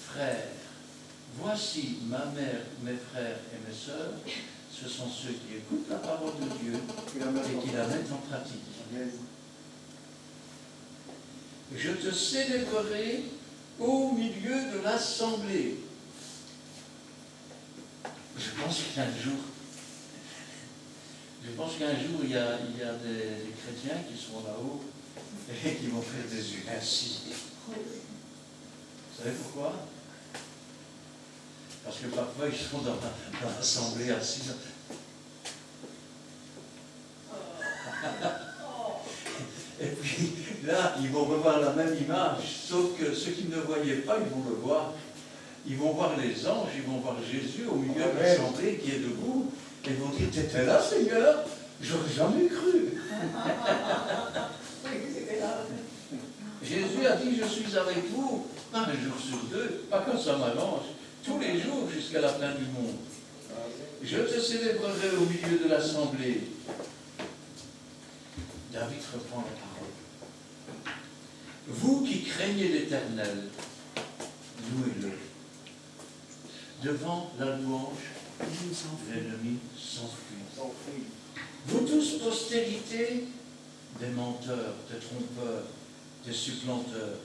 Speaker 1: frères. Voici ma mère, mes frères et mes sœurs, ce sont ceux qui écoutent la parole de Dieu et qui la mettent en pratique. Je te célébrerai au milieu de l'assemblée. Je pense qu'un jour, il y a des chrétiens qui seront là-haut et qui vont faire des yeux ainsi. Vous savez pourquoi? Parce que parfois, ils sont dans l'assemblée assis. Et puis là, ils vont revoir la même image, sauf que ceux qui ne le voyaient pas, ils vont le voir. Ils vont voir les anges, ils vont voir Jésus au milieu de l'assemblée qui est debout, et ils vont dire, t'étais là, Seigneur? J'aurais jamais cru. Jésus a dit, je suis avec vous, pas un jour sur deux, pas quand ça m'arrange, tous les jours jusqu'à la fin du monde. Je te célébrerai au milieu de l'assemblée. David reprend la parole. Vous qui craignez l'Éternel, louez-le. Devant la louange l'ennemi s'enfuit.
Speaker 2: s'enfuit.
Speaker 1: Vous tous, postérité des menteurs, des trompeurs, des supplanteurs,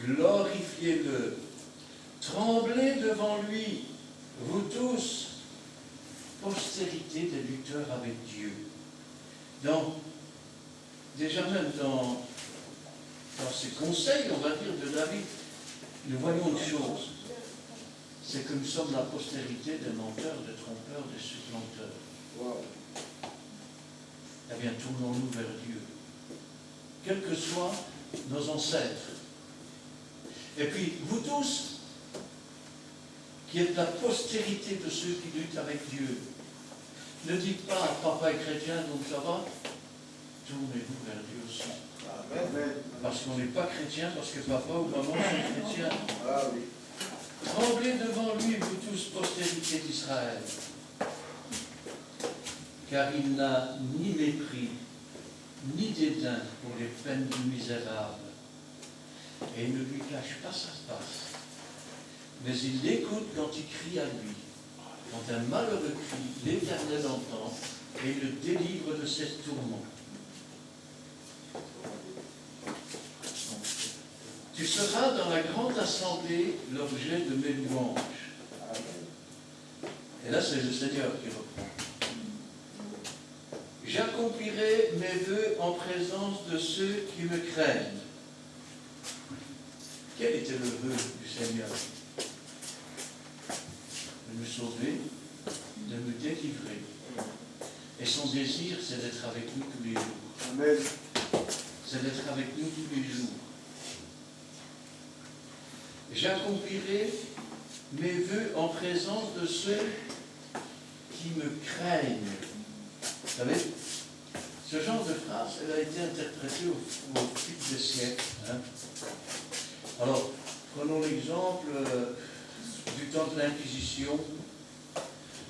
Speaker 1: glorifiez-le, tremblez devant lui, vous tous, postérité des lutteurs avec Dieu. Donc, déjà même dans ces conseils, on va dire, de David, nous voyons une chose, c'est que nous sommes la postérité des menteurs, des trompeurs, des supplanteurs.
Speaker 2: Wow.
Speaker 1: Eh bien, tournons-nous vers Dieu, quels que soient nos ancêtres. Et puis, vous tous, qui êtes la postérité de ceux qui luttent avec Dieu, ne dites pas, papa est chrétien, donc ça va. Tournez-vous vers Dieu aussi.
Speaker 2: Amen.
Speaker 1: Parce qu'on n'est pas chrétien, parce que papa ou maman sont chrétiens.
Speaker 2: Ah oui.
Speaker 1: Tremblez devant lui, vous tous, postérité d'Israël. Car il n'a ni mépris, ni dédain pour les peines du misérable. Et il ne lui cache pas sa face. Mais il l'écoute quand il crie à lui. Quand un malheureux crie, l'Éternel entend et il le délivre de ses tourments. Tu seras dans la grande assemblée l'objet de mes louanges. Et là, c'est le Seigneur qui reprend. J'accomplirai mes vœux en présence de ceux qui me craignent. Quel était le vœu du Seigneur? De nous sauver, de nous délivrer. Et son désir, c'est d'être avec nous tous les jours.
Speaker 2: Amen.
Speaker 1: C'est d'être avec nous tous les jours. J'accomplirai mes vœux en présence de ceux qui me craignent. Vous savez, ce genre de phrase, elle a été interprétée au fil des siècles. Hein. Alors, prenons l'exemple du temps de l'Inquisition.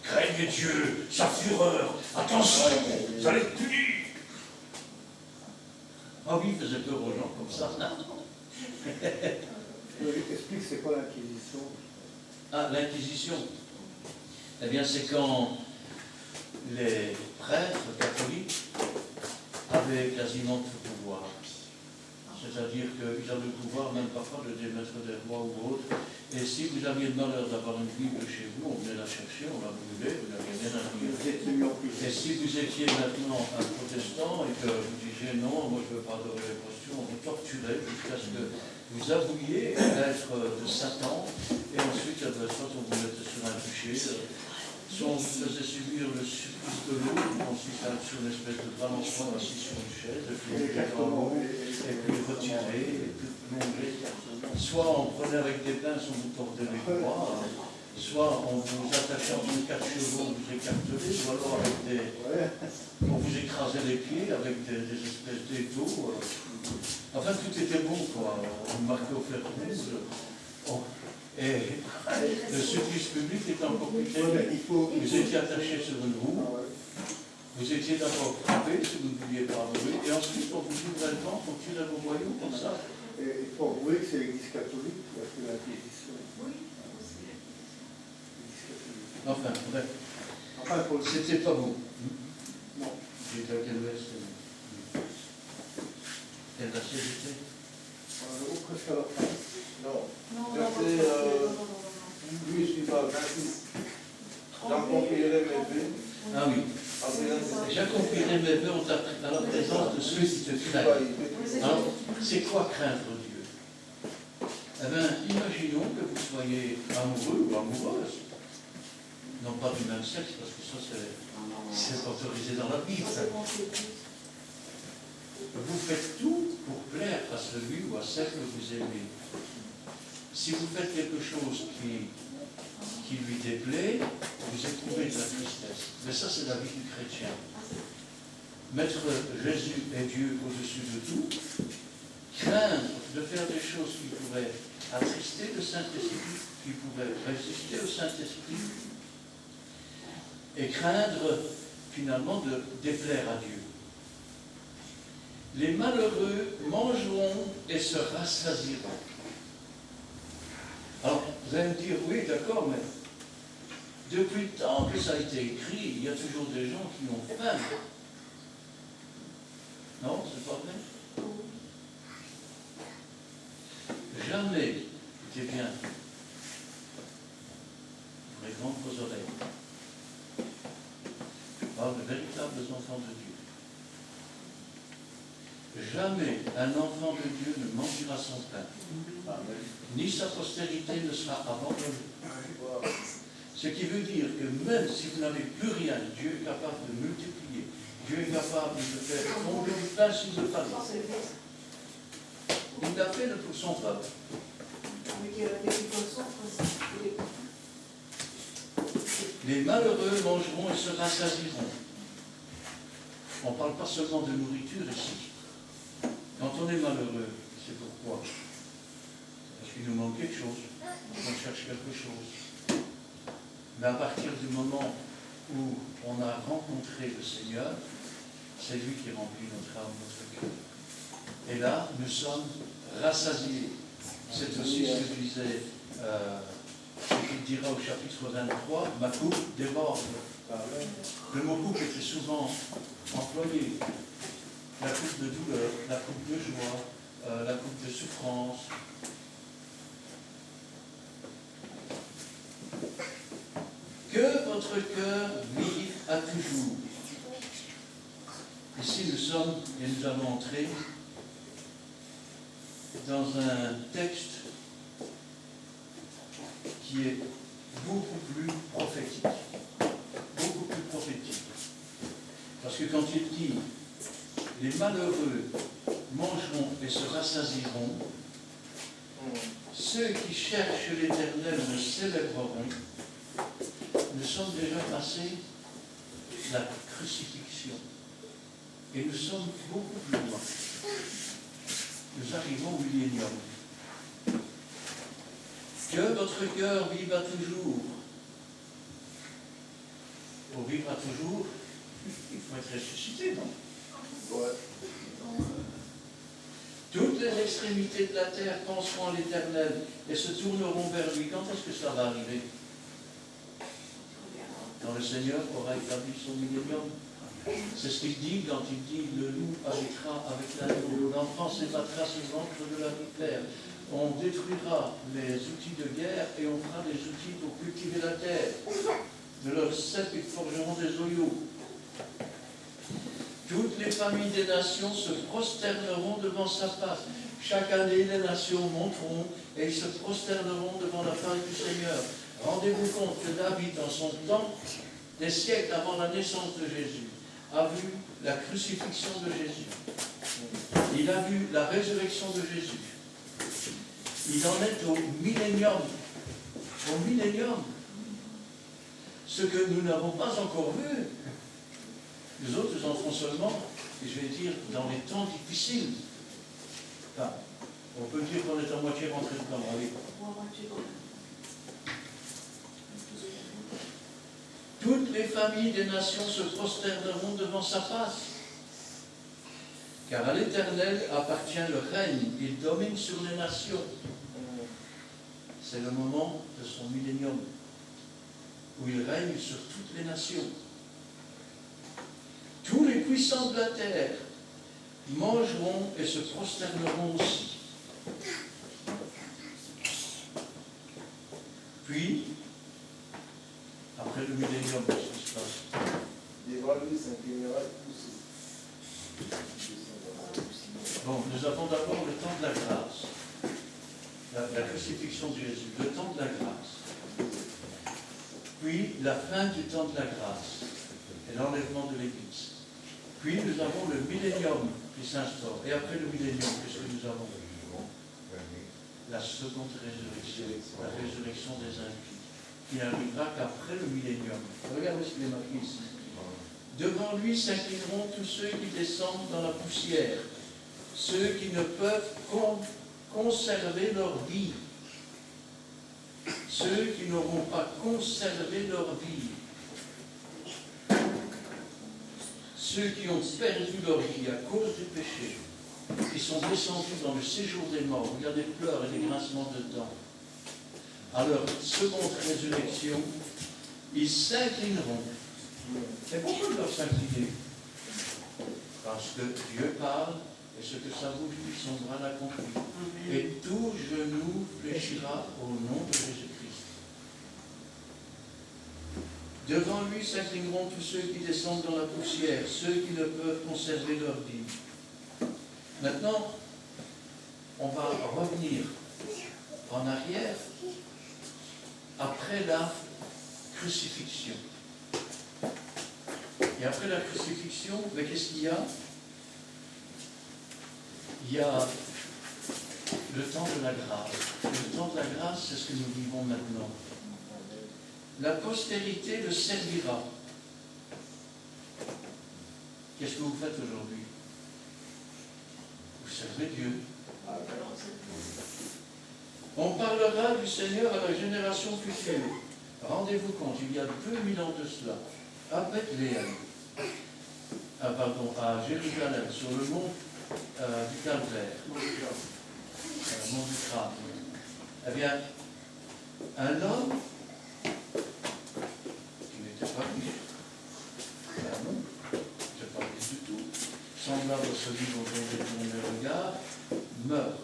Speaker 1: Craignez Dieu, sa fureur, attention, vous allez être punis. Ah oui, il faisait peur aux gens comme ça.
Speaker 2: Explique c'est quoi l'Inquisition?
Speaker 1: Ah, l'Inquisition. Eh bien, c'est quand les prêtres catholiques avaient quasiment tout pouvoir. C'est-à-dire qu'ils avaient le pouvoir même parfois de démettre des rois ou autres. Et si vous aviez le malheur d'avoir une Bible chez vous, on venait la chercher, on la brûlait, vous n'aviez rien à dire. Et si vous étiez maintenant un protestant et que vous disiez non, moi je ne veux pas adorer les postures, on vous torturait jusqu'à ce que vous avouiez être de Satan. Et ensuite, soit on vous mettait sur un bûcher, soit on vous faisait subir le supplice de l'eau, qui consiste à être sur une espèce de balancement assis sur une chaise, et puis en haut, et puis retiré, et puis plongé. Soit on prenait avec des pinces, on vous tordait les doigts, soit on vous attachait entre 4 chevaux, on vous écartelait, ou alors avec on vous écrasait les pieds avec des espèces d'étaux. Enfin, tout était bon, quoi. On marquait au fer rouge. Et le supplice public était encore plus terrible. Vous étiez attaché sur une roue, vous étiez d'abord frappé si vous ne vouliez pas avouer, et ensuite on vous ouvrait le ventre, on tirait vos voyous comme ça.
Speaker 2: Et il faut avouer que c'est l'Église catholique qui a fait l'Inquisition.
Speaker 3: Oui,
Speaker 1: Enfin, bref.
Speaker 2: Enfin, pour le
Speaker 1: C'était pas bon.
Speaker 2: Non.
Speaker 1: J'étais à quel ouest? Quelle verset j'étais?
Speaker 2: Presque à la fin. Non.
Speaker 3: non,
Speaker 2: Verset, lui suivant 26. J'accomplirai mes vœux.
Speaker 1: Ah oui. J'accomplirai mes vœux à la présence de ceux qui te craignent. Hein? C'est quoi craindre Dieu? Eh bien, imaginons que vous soyez amoureux ou amoureuse. Non pas du même sexe, parce que ça c'est autorisé dans la Bible. Vous faites tout pour plaire à celui ou à celle que vous aimez. Si vous faites quelque chose qui lui déplaît, vous éprouvez de la tristesse. Mais ça, c'est la vie du chrétien. Mettre Jésus et Dieu au-dessus de tout, craindre de faire des choses qui pourraient attrister le Saint-Esprit, qui pourraient résister au Saint-Esprit, et craindre finalement de déplaire à Dieu. Les malheureux mangeront et se rassasieront. Alors, vous allez me dire, oui, d'accord, mais depuis le temps que ça a été écrit, il y a toujours des gens qui ont faim. Non, c'est pas vrai? Jamais, écoutez bien, ouvrez grand vos oreilles. Je parle de véritables enfants de Dieu. Jamais un enfant de Dieu ne mangera son pain, ni sa postérité ne sera abandonnée. Ce qui veut dire que même si vous n'avez plus rien, Dieu est capable de multiplier. Dieu est capable de faire tomber du pain sur le panier. Il l'a fait pour son peuple. Les malheureux mangeront et se rassasieront. On ne parle pas seulement de nourriture ici. Quand on est malheureux, c'est pourquoi? Parce qu'il nous manque quelque chose. On cherche quelque chose. Mais à partir du moment où on a rencontré le Seigneur, c'est lui qui remplit notre âme, notre cœur. Et là, nous sommes rassasiés. C'est aussi ce que disait, il dira au chapitre 23, ma coupe déborde. Le mot coupe était souvent employé. La coupe de douleur, la coupe de joie, la coupe de souffrance. Que votre cœur vive à toujours. Ici, nous sommes et nous allons entrer dans un texte qui est beaucoup plus prophétique. Beaucoup plus prophétique. Parce que quand il dit « Les malheureux mangeront et se rassasieront, ceux qui cherchent l'Éternel le célébreront », nous sommes déjà passés la crucifixion. Et nous sommes beaucoup plus loin. Nous arrivons au millénium. Que votre cœur vive à toujours. Pour vivre à toujours, il faut être ressuscité, non?
Speaker 2: Ouais.
Speaker 1: Toutes les extrémités de la terre penseront à l'Éternel et se tourneront vers lui. Quand est-ce que ça va arriver? Quand le Seigneur aura établi son millénium. C'est ce qu'il dit quand il dit « Le loup habitera avec l'agneau, l'enfant s'ébattra sur le ventre de la vipère. On détruira les outils de guerre et on fera des outils pour cultiver la terre. De leur cep, ils forgeront des oyaux. Toutes les familles des nations se prosterneront devant sa face. Chaque année, les nations monteront et ils se prosterneront devant la face du Seigneur. Rendez-vous compte que David, dans son temps, des siècles avant la naissance de Jésus, a vu la crucifixion de Jésus. Il a vu la résurrection de Jésus. Il en est au millénium. Au millénium. Ce que nous n'avons pas encore vu. Les autres, nous entrons seulement, et je vais dire, dans les temps difficiles. Enfin, on peut dire qu'on est à moitié rentré dedans. Allez. Toutes les familles des nations se prosterneront devant sa face. Car à l'Éternel appartient le règne, il domine sur les nations. C'est le moment de son millénium, où il règne sur toutes les nations. Tous les puissants de la terre mangeront et se prosterneront aussi. Puis, après le millénium, qu'est-ce qui se passe?
Speaker 2: Devant lui s'inclinera tous.
Speaker 1: Bon, nous avons d'abord le temps de la grâce. La crucifixion de Jésus, le temps de la grâce. Puis, la fin du temps de la grâce et l'enlèvement de l'Église. Puis, nous avons le millénium qui s'instaure. Et après le millénium, qu'est-ce que nous avons? La seconde résurrection, la résurrection des impies, qui n'arrivera qu'après le millénium. Regardez ce qu'il est marqué ici. Devant lui s'inclineront tous ceux qui descendent dans la poussière, ceux qui ne peuvent conserver leur vie, ceux qui n'auront pas conservé leur vie, ceux qui ont perdu leur vie à cause du péché, qui sont descendus dans le séjour des morts. Il y a des pleurs et des grincements de dents. À leur seconde résurrection, ils s'inclineront. Et pourquoi ils doivent s'incliner? Parce que Dieu parle et ce que sa bouche dit semblera l'accomplir. Et tout genou fléchira au nom de Jésus-Christ. Devant lui s'inclineront tous ceux qui descendent dans la poussière, ceux qui ne peuvent conserver leur vie. Maintenant, on va revenir en arrière après la crucifixion. Et après la crucifixion, mais qu'est-ce qu'il y a? Il y a le temps de la grâce. Le temps de la grâce, c'est ce que nous vivons maintenant. La postérité le servira. Qu'est-ce que vous faites aujourd'hui? Vous servez Dieu. On parlera du Seigneur à la génération future. Rendez-vous compte, il y a 2000 ans de cela, à Bethléem, à Jérusalem, sur le mont du Calvaire, mont du Crâne. Eh bien, un homme qui n'était pas riche, non, c'est pas riche du tout, semblable à celui dont on détourne le regard, meurt.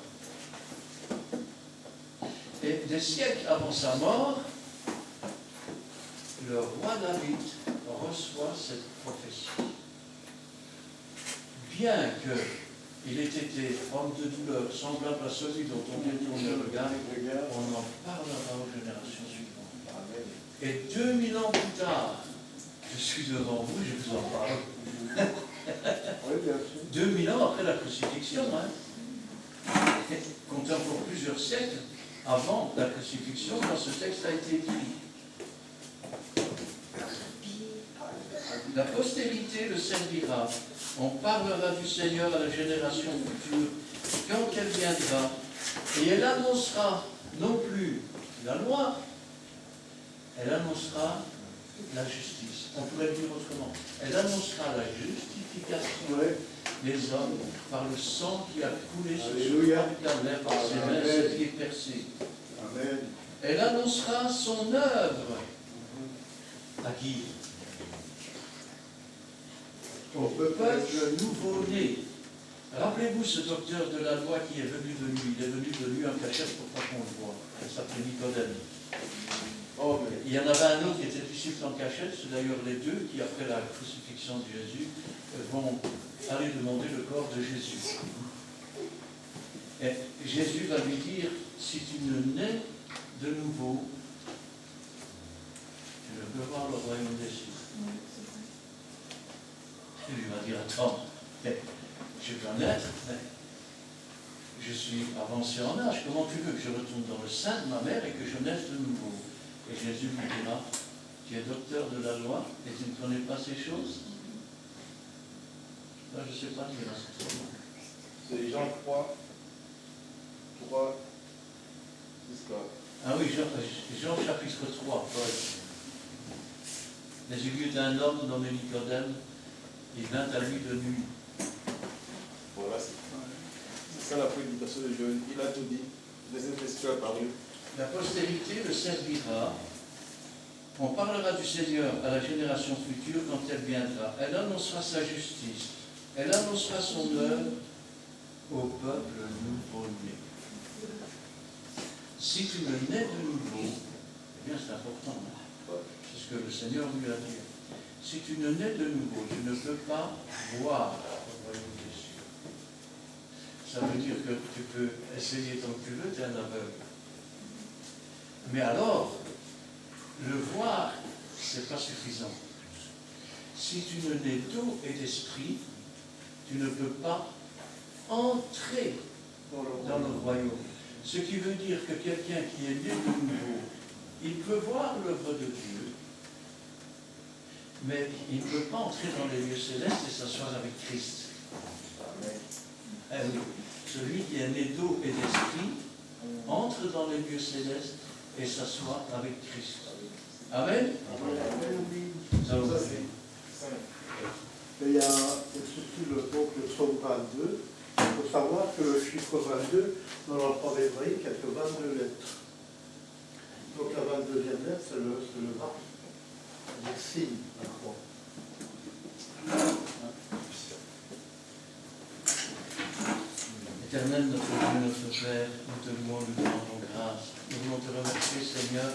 Speaker 1: Et des siècles avant sa mort, le roi David reçoit cette prophétie. Bien qu'il ait été homme de douleur, semblable à celui dont on détourne le regard, on en parlera aux générations suivantes. Et 2000 ans plus tard, je suis devant vous, je vous en parle. 2000 ans après la crucifixion, comptant pour plusieurs siècles avant la crucifixion, quand ce texte a été écrit. La postérité le servira. On parlera du Seigneur à la génération future, quand elle viendra, et elle annoncera non plus la loi, elle annoncera la justice. On pourrait dire autrement. Elle annoncera la justification des hommes par le sang qui a coulé sur ce calvaire, par ses mains, ses pieds percés.
Speaker 2: Amen.
Speaker 1: Elle annoncera son œuvre à qui? Au peuple nouveau-né. Rappelez-vous ce docteur de la loi qui est venu de nuit. Il est venu de nuit en cachette pour pas qu'on le voit. Il s'appelait Nicodème. Il y en avait un autre qui était disciple en cachette. C'est d'ailleurs les deux qui, après la crucifixion de Jésus, vont aller demander le corps de Jésus. Et Jésus va lui dire, si tu ne nais de nouveau, tu ne peux voir le royaume des cieux. Il lui va dire, attends, je dois naître, je suis avancé en âge, comment tu veux que je retourne dans le sein de ma mère et que je naisse de nouveau? Et Jésus lui dira, tu es docteur de la loi et tu ne connais pas ces choses? Là, je ne sais pas dire, c'est trop long.
Speaker 2: C'est Jean 3, 6.
Speaker 1: Ah oui, Jean chapitre 3. Mais il y eut un homme nommé Nicodème, il vint à lui de nuit.
Speaker 2: Voilà, c'est ça la prédication de Joël. Il a tout dit. Deuxième question apparue.
Speaker 1: La postérité le servira. On parlera du Seigneur à la génération future quand elle viendra. Elle annoncera sa justice. Elle annoncera son œuvre au peuple nouveau-né. Si tu ne nais de nouveau, eh bien c'est important. C'est ce que le Seigneur lui a dit. Si tu ne nais de nouveau, tu ne peux pas voir le royaume des cieux. Ça veut dire que tu peux essayer tant que tu veux, tu es un aveugle. Mais alors, le voir, ce n'est pas suffisant. Si tu ne nais d'eau et d'esprit, tu ne peux pas entrer dans le royaume. Ce qui veut dire que quelqu'un qui est né de nouveau, il peut voir l'œuvre de Dieu, mais il ne peut pas entrer dans les lieux célestes et s'asseoir avec Christ. Celui qui est né d'eau et d'esprit entre dans les lieux célestes et s'assoit avec Christ. Amen. Ça vous fait.
Speaker 4: Il y a surtout le psaume 22. Il faut savoir que le chiffre 22, dans l'alphabet hébraïque, il y a que 22 lettres. Donc la 22e lettre, c'est le Vav. signe à croix.
Speaker 1: Éternel, notre Dieu, notre Père, nous te louons, nous te rendons grâce. Nous voulons te remercier, Seigneur,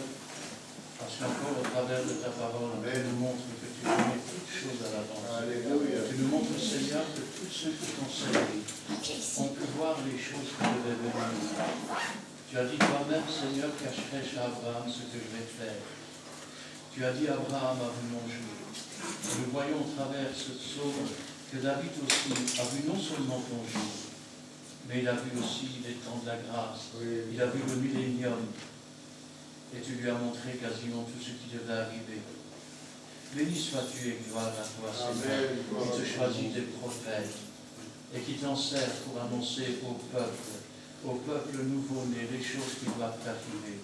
Speaker 1: parce qu'encore au travers de ta parole, tu nous montres que tu connais toutes choses à l'avance.
Speaker 2: Alléluia.
Speaker 1: Tu nous montres, Seigneur, que tous ceux qui t'ont servi ont pu voir les choses qui devaient venir. Tu as dit toi-même, Seigneur, cacherai-je à Abraham ce que je vais faire. Tu as dit Abraham a vu mon jour. Et nous voyons au travers ce psaume que David aussi a vu non seulement ton jour, mais il a vu aussi les temps de la grâce. Il a vu le millénium. Et tu lui as montré quasiment tout ce qui devait arriver. Béni sois-tu et gloire à toi, Seigneur, qui te choisit des prophètes et qui t'en sert pour annoncer au peuple nouveau-né, les choses qui doivent arriver.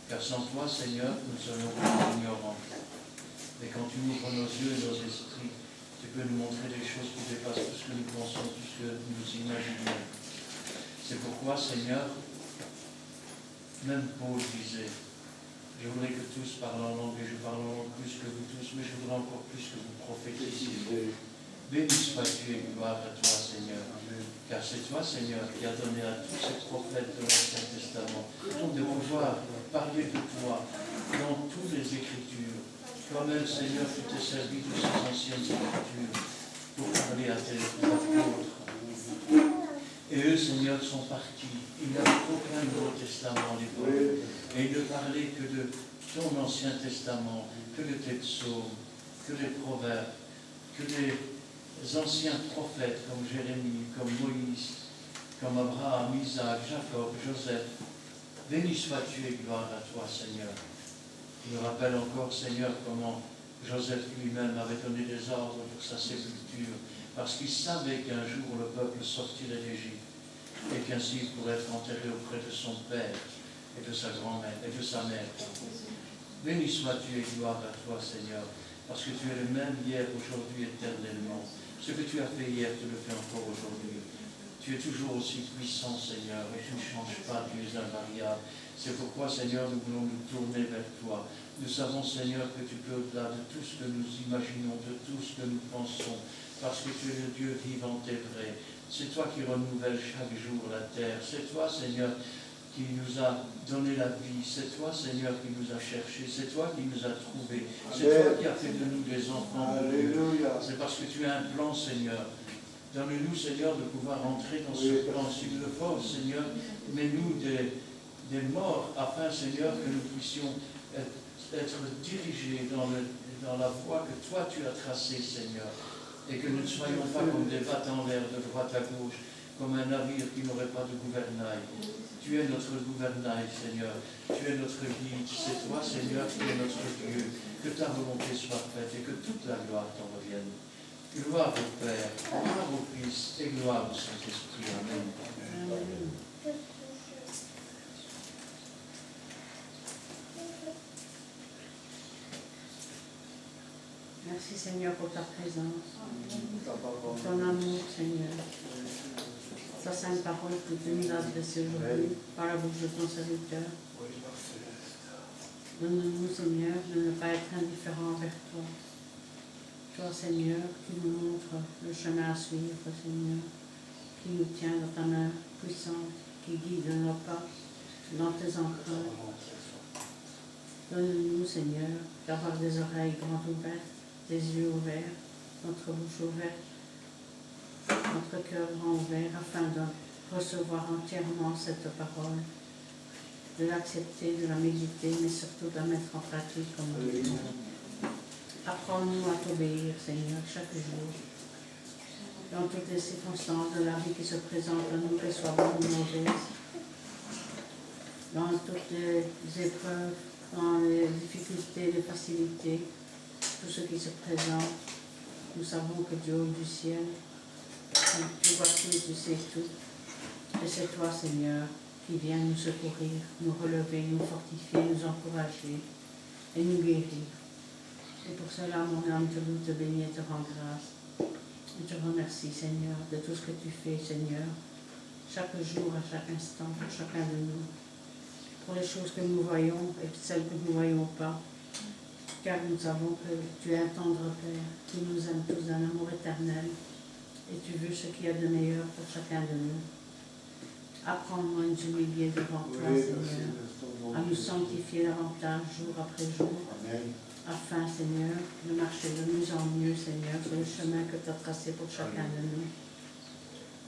Speaker 1: Car sans toi, Seigneur, nous serions ignorants. Mais quand tu ouvres nos yeux et nos esprits, tu peux nous montrer des choses qui dépassent tout ce que nous pensons, tout ce que nous imaginons. C'est pourquoi, Seigneur, même Paul disait, je voudrais que tous parlent en langue, et je parle en langue plus que vous tous, mais je voudrais encore plus que vous prophétisiez. Béni sois-tu et gloire à toi, Seigneur. Car c'est toi, Seigneur, qui as donné à tous ces prophètes de l'Ancien Testament de pouvoir parler de toi dans toutes les Écritures. Toi-même, Seigneur, tu t'es servi de ces anciennes Écritures pour parler à tes apôtres. Et eux, Seigneur, sont partis. Ils n'avaient aucun Nouveau Testament à l'époque. Et ils ne parlaient que de ton Ancien Testament, que de tes psaumes, que des proverbes, que des anciens prophètes comme Jérémie, comme Moïse, comme Abraham, Isaac, Jacob, Joseph. Béni sois-tu et gloire à toi, Seigneur. Je me rappelle encore, Seigneur, comment Joseph lui-même avait donné des ordres pour sa sépulture, parce qu'il savait qu'un jour le peuple sortirait d'Égypte, et qu'ainsi il pourrait être enterré auprès de son père et de sa grand-mère et de sa mère. Béni sois-tu et gloire à toi, Seigneur, parce que tu es le même hier, aujourd'hui, éternellement. Ce que tu as fait hier, tu le fais encore aujourd'hui. Tu es toujours aussi puissant, Seigneur, et tu ne changes pas, tu es invariable. C'est pourquoi, Seigneur, nous voulons nous tourner vers toi. Nous savons, Seigneur, que tu peux au-delà de tout ce que nous imaginons, de tout ce que nous pensons, parce que tu es le Dieu vivant et vrai. C'est toi qui renouvelles chaque jour la terre. C'est toi, Seigneur, qui nous a donné la vie. C'est toi, Seigneur, qui nous a cherchés. C'est toi qui nous a trouvés. C'est toi qui as fait de nous des enfants de Dieu. C'est parce que tu as un plan, Seieur. Donne-nous, Seigneur, de pouvoir entrer dans ce plan. S'il le faut, Seigneur, mets-nous des morts afin, Seigneur, que nous puissions être dirigés dans la voie que toi tu as tracée, Seigneur. Et que nous ne soyons pas comme des battants en l'air de droite à gauche, comme un navire qui n'aurait pas de gouvernail. Tu es notre gouvernail, Seigneur. Tu es notre guide. C'est toi, Seigneur, qui es notre Dieu. Que ta volonté soit faite et que toute la gloire t'en revienne. Gloire au Père, gloire au Fils et gloire au Saint-Esprit. Amen. Amen.
Speaker 3: Merci Seigneur pour ta présence, pour ton amour Seigneur, ta sainte parole que tu nous as adressée aujourd'hui par la bouche de ton serviteur. Donne-nous Seigneur de ne pas être indifférent vers toi. Toi Seigneur qui nous montre le chemin à suivre Seigneur, qui nous tient dans ta main puissante, qui guide nos pas dans tes empreintes. Donne-nous Seigneur d'avoir des oreilles grandes ouvertes, des yeux ouverts, notre bouche ouverte, notre cœur grand ouvert, afin de recevoir entièrement cette parole, de l'accepter, de la méditer, mais surtout de la mettre en pratique comme nous voulons. Apprends-nous à t'obéir, Seigneur, chaque jour, dans toutes les circonstances de la vie qui se présente à nous, qu'elles soient bonnes ou mauvaises, dans toutes les épreuves, dans les difficultés, les facilités, tout ce qui se présente. Nous savons que Dieu est du ciel, tu vois tout, tu sais tout. Et c'est toi, Seigneur, qui viens nous secourir, nous relever, nous fortifier, nous encourager et nous guérir. Et pour cela, mon âme te loue, te bénit et te rend grâce. Je te remercie, Seigneur, de tout ce que tu fais, Seigneur, chaque jour, à chaque instant, pour chacun de nous, pour les choses que nous voyons et celles que nous ne voyons pas. car nous savons que tu es un tendre Père, qui nous aime tous d'un amour éternel, et tu veux ce qu'il y a de meilleur pour chacun de nous. Apprends-nous à nous humilier devant toi, Seigneur, à nous sanctifier davantage jour après jour, afin, Seigneur, de marcher de mieux en mieux, Seigneur, sur le chemin que tu as tracé pour chacun de nous.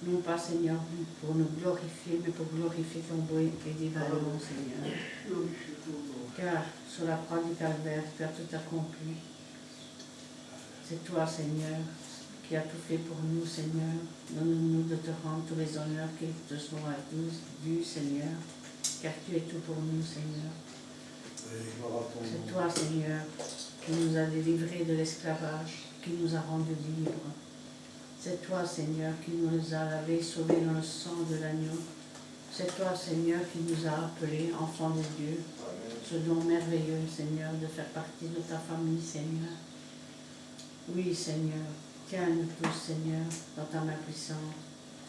Speaker 3: Non pas, Seigneur, pour nous glorifier, mais pour glorifier ton beau et divin nom, Seigneur. Car sur la croix du Calvaire, tu as tout accompli. C'est toi, Seigneur, qui as tout fait pour nous, Seigneur. Donne-nous de te rendre tous les honneurs qui te sont dus, Seigneur, car tu es tout pour nous, Seigneur. C'est toi, Seigneur, qui nous a délivrés de l'esclavage, qui nous a rendus libres. C'est toi, Seigneur, qui nous a lavés, sauvés dans le sang de l'agneau. C'est toi, Seigneur, qui nous a appelés enfants de Dieu. Ce don merveilleux, Seigneur, de faire partie de ta famille, Seigneur. Oui, Seigneur, tiens-nous tous, Seigneur, dans ta main puissante,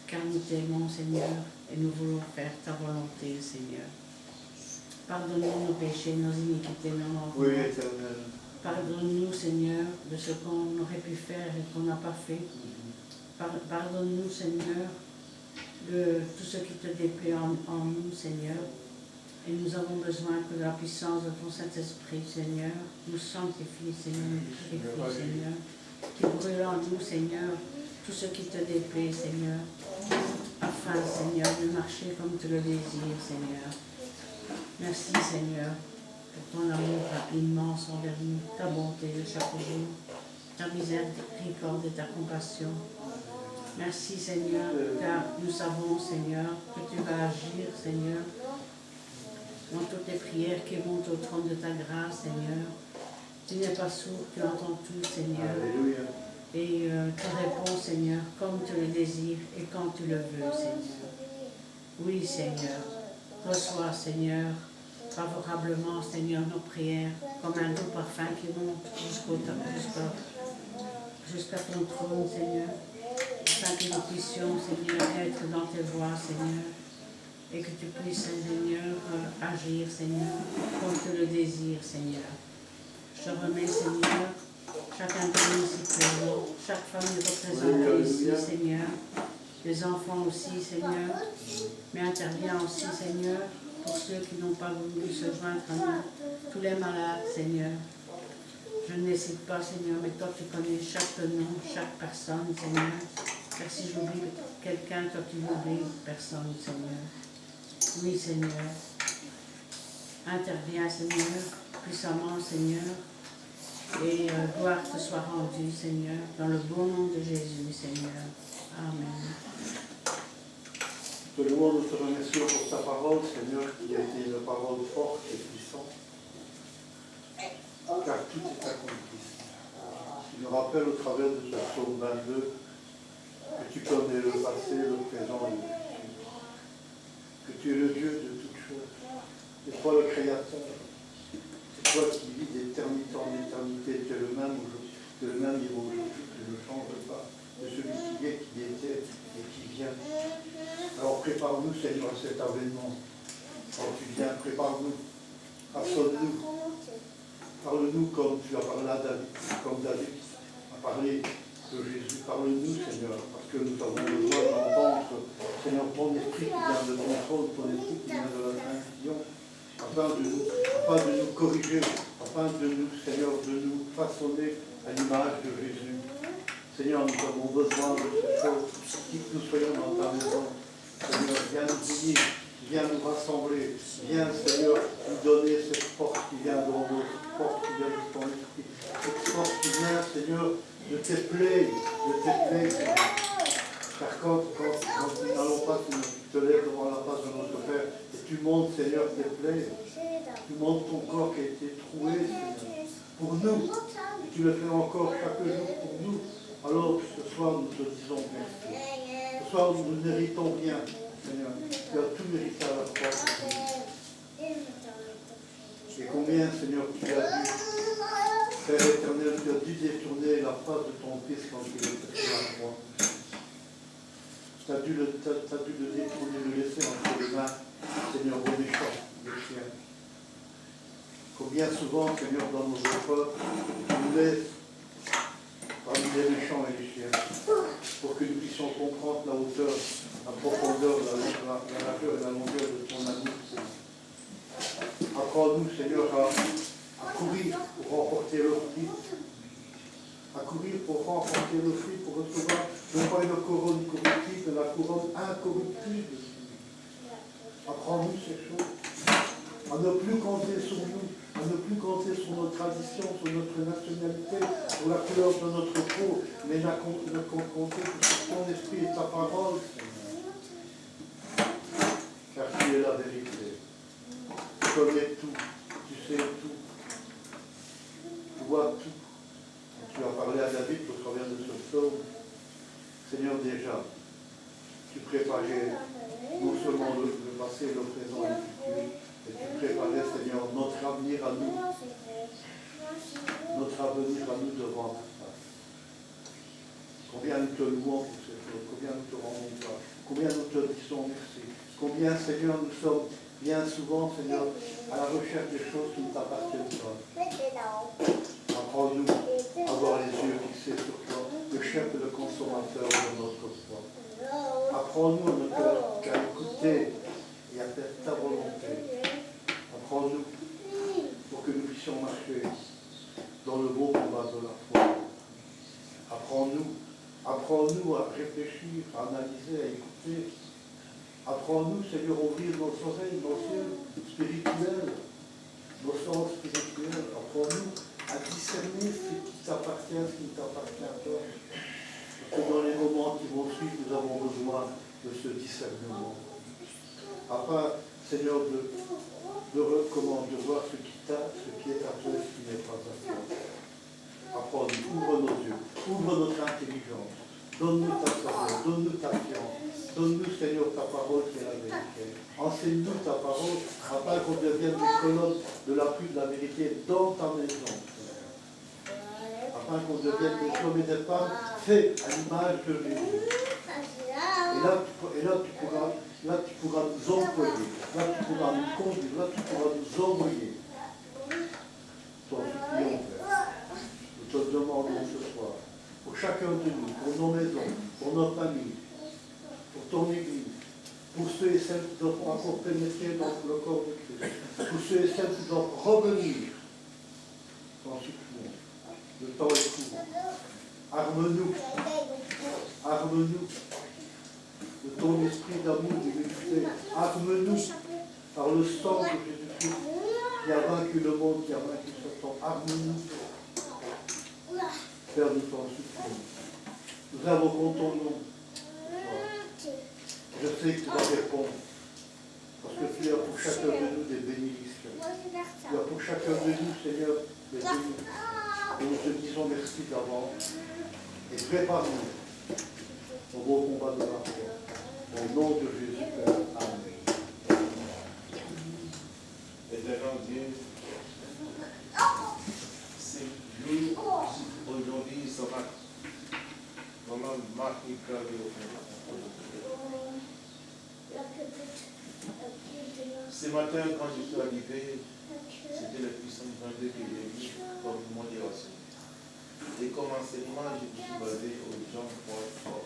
Speaker 3: car nous t'aimons, Seigneur, et nous voulons faire ta volonté, Seigneur. Pardonne-nous nos péchés, nos iniquités, nos manquements.
Speaker 4: Oui, Éternel.
Speaker 3: Pardonne-nous, Seigneur, de ce qu'on aurait pu faire et qu'on n'a pas fait. Pardonne-nous, Seigneur, de tout ce qui te déplaît en nous, Seigneur. Et nous avons besoin que la puissance de ton Saint-Esprit, Seigneur, nous sanctifie, Seigneur, nous purifie, Seigneur. Qui brûle en nous, Seigneur, tout ce qui te déplaît, Seigneur. Afin, Seigneur, de marcher comme tu le désires, Seigneur. Merci, Seigneur, pour ton amour immense envers nous, ta bonté de chaque jour, ta miséricorde et ta compassion. Merci, Seigneur, car nous savons, Seigneur, que tu vas agir, Seigneur, dans toutes les prières qui montent au trône de ta grâce, Seigneur. Tu n'es pas sourd, tu entends tout, Seigneur.
Speaker 4: Alléluia.
Speaker 3: Et tu réponds, Seigneur, comme tu le désires et quand tu le veux, Seigneur. Oui, Seigneur, reçois, Seigneur, favorablement, Seigneur, nos prières, comme un doux parfum qui monte jusqu'à ton trône, Seigneur, afin que nous puissions, Seigneur, être dans tes voies, Seigneur, et que tu puisses, Seigneur, agir, Seigneur, comme tu le désires, Seigneur. Je te remets, Seigneur, chacun de nous ici présent, chaque famille représentée ici, Seigneur, les enfants aussi, Seigneur, mais interviens aussi, Seigneur, pour ceux qui n'ont pas voulu se joindre à nous, tous les malades, Seigneur. Je ne les cite pas, Seigneur, mais toi tu connais chaque nom, chaque personne, Seigneur. Car si j'oublie quelqu'un, toi tu n'oublies personne, Seigneur. Oui, Seigneur. Interviens, Seigneur, puissamment, Seigneur. Et gloire te soit rendue, Seigneur, dans le bon nom de Jésus, Seigneur. Amen.
Speaker 4: Te louons, nous te remercions pour ta parole, Seigneur, qui a été une parole forte et puissante. Car tout est accompli. Tu nous rappelles au travers de ce psaume 22 que tu connais le passé, le présent et le futur. Que tu es le Dieu de toutes choses. C'est toi le Créateur. C'est toi qui vis d'éternité en éternité. Tu es le même aujourd'hui, tu es le même hier aujourd'hui, tu ne changes pas de celui qui est, qui était et qui vient. Alors prépare-nous, Seigneur, à cet avènement. Quand tu viens, prépare-nous, façonne-nous. Parle-nous comme tu as parlé à David, comme David a parlé de Jésus. Parle-nous, Seigneur, parce que nous avons besoin d'entendre, Seigneur, ton esprit qui vient de ton trône, ton esprit qui vient de la Sainte Sion, afin de nous corriger, afin de nous, Seigneur, de nous façonner à l'image de Jésus. Seigneur, nous avons besoin de ces choses, qui que nous soyons dans ta maison. Seigneur, viens nous unir, viens nous rassembler, viens, Seigneur, nous donner cette force qui vient de nous, cette force qui vient de ton esprit, cette force qui vient, Seigneur, de tes plaies, Seigneur. Car quand nous n'allons pas, Seigneur, tu te lèves devant la face de notre Père et tu montres, Seigneur, tes plaies, tu montres ton corps qui a été troué, Seigneur, pour nous, et tu le fais encore chaque jour pour nous. Alors ce soir, nous te disons merci. Ce soir, nous ne méritons rien, Seigneur. Tu as tout mérité à la croix. Et combien, Seigneur, tu as dû, Père éternel, tu as dû détourner la face de ton Fils quand il était sur la croix. Tu as dû le détourner, le laisser entre les mains, Seigneur, aux méchants, des chiens. Combien souvent, Seigneur, dans nos épreuves, tu nous laisses parmi les méchants et les chiens, pour que nous puissions comprendre la hauteur, la profondeur, la largeur et la longueur de ton amour. Apprends-nous, Seigneur, à courir pour remporter le fruit, à courir pour remporter le fruit, pour recevoir non pas une couronne corruptible, mais la couronne incorruptible. Apprends-nous ces choses, à ne plus compter sur nous, à ne plus compter sur nos traditions, sur notre nationalité, sur la couleur de notre peau, mais à ne compter que sur ton esprit et ta parole, Seigneur. Car tu es la vérité. Tu connais tout, tu sais tout, tu vois tout. Tu as parlé à David au travers de ce psaume. Seigneur, déjà, tu préparais non seulement le passé, le présent et le futur, et tu préparais, Seigneur, notre avenir à nous devant ta face. Combien nous te louons pour ces choses, combien nous te rendons grâce, combien nous te disons merci, combien, Seigneur, nous sommes bien souvent, Seigneur, à la recherche des choses qui ne t'appartiennent pas. Apprends-nous à avoir les yeux fixés sur toi, le chef et le consommateur de notre foi. Apprends-nous à ne qu'à écouter et à faire ta volonté. Apprends-nous pour que nous puissions marcher dans le beau combat de la foi. Apprends-nous à réfléchir, à analyser, à écouter. Apprends-nous, Seigneur, à ouvrir nos oreilles, nos yeux spirituels, nos sens spirituels. Apprends-nous à discerner ce qui t'appartient, ce qui ne t'appartient pas. Parce que dans les moments qui vont suivre, nous avons besoin de ce discernement. Afin, Seigneur, de voir ce qui est à toi et ce qui n'est pas à toi. Apprends-nous, ouvre nos yeux, ouvre notre intelligence, donne-nous ta sagesse, donne-nous ta science, donne-nous, Seigneur, ta parole qui est la vérité. Enseigne-nous ta parole afin qu'on devienne des colonnes de l'appui de la vérité dans ta maison. Afin qu'on devienne des hommes et des femmes faits à l'image de Jésus. Et là, tu pourras nous employer, là, tu pourras nous conduire, là, tu pourras nous envoyer. Toi, supplions, Père. Nous te demandons ce soir, pour chacun de nous, pour nos maisons, pour nos familles, pour ton Église, pour ceux et celles qui doivent encore pénétrer dans le corps de Christ, pour ceux et celles qui doivent revenir, t'en supplions. Le temps est court. Arme-nous de ton esprit d'amour et d'unité. Arme-nous par le sang de Jésus-Christ qui a vaincu le monde, qui a vaincu Satan. Arme-nous. Père, nous t'en supplions. Nous invoquons ton nom. Je sais que tu vas répondre. Parce que tu as pour chacun de nous des bénédictions. Tu as pour chacun de nous, Seigneur, des bénédictions. Et nous te disons merci d'avance. Et prépare-nous au beau combat de la foi. Au nom de Jésus, Père. Amen.
Speaker 2: Éternel Dieu, c'est jour aujourd'hui, ce matin, vraiment marqué gravé au fond. Ce matin, quand je suis arrivé, c'était le puissant 22 que j'ai vu comme modération. Et comme enseignement, je me suis basé au Jean 3,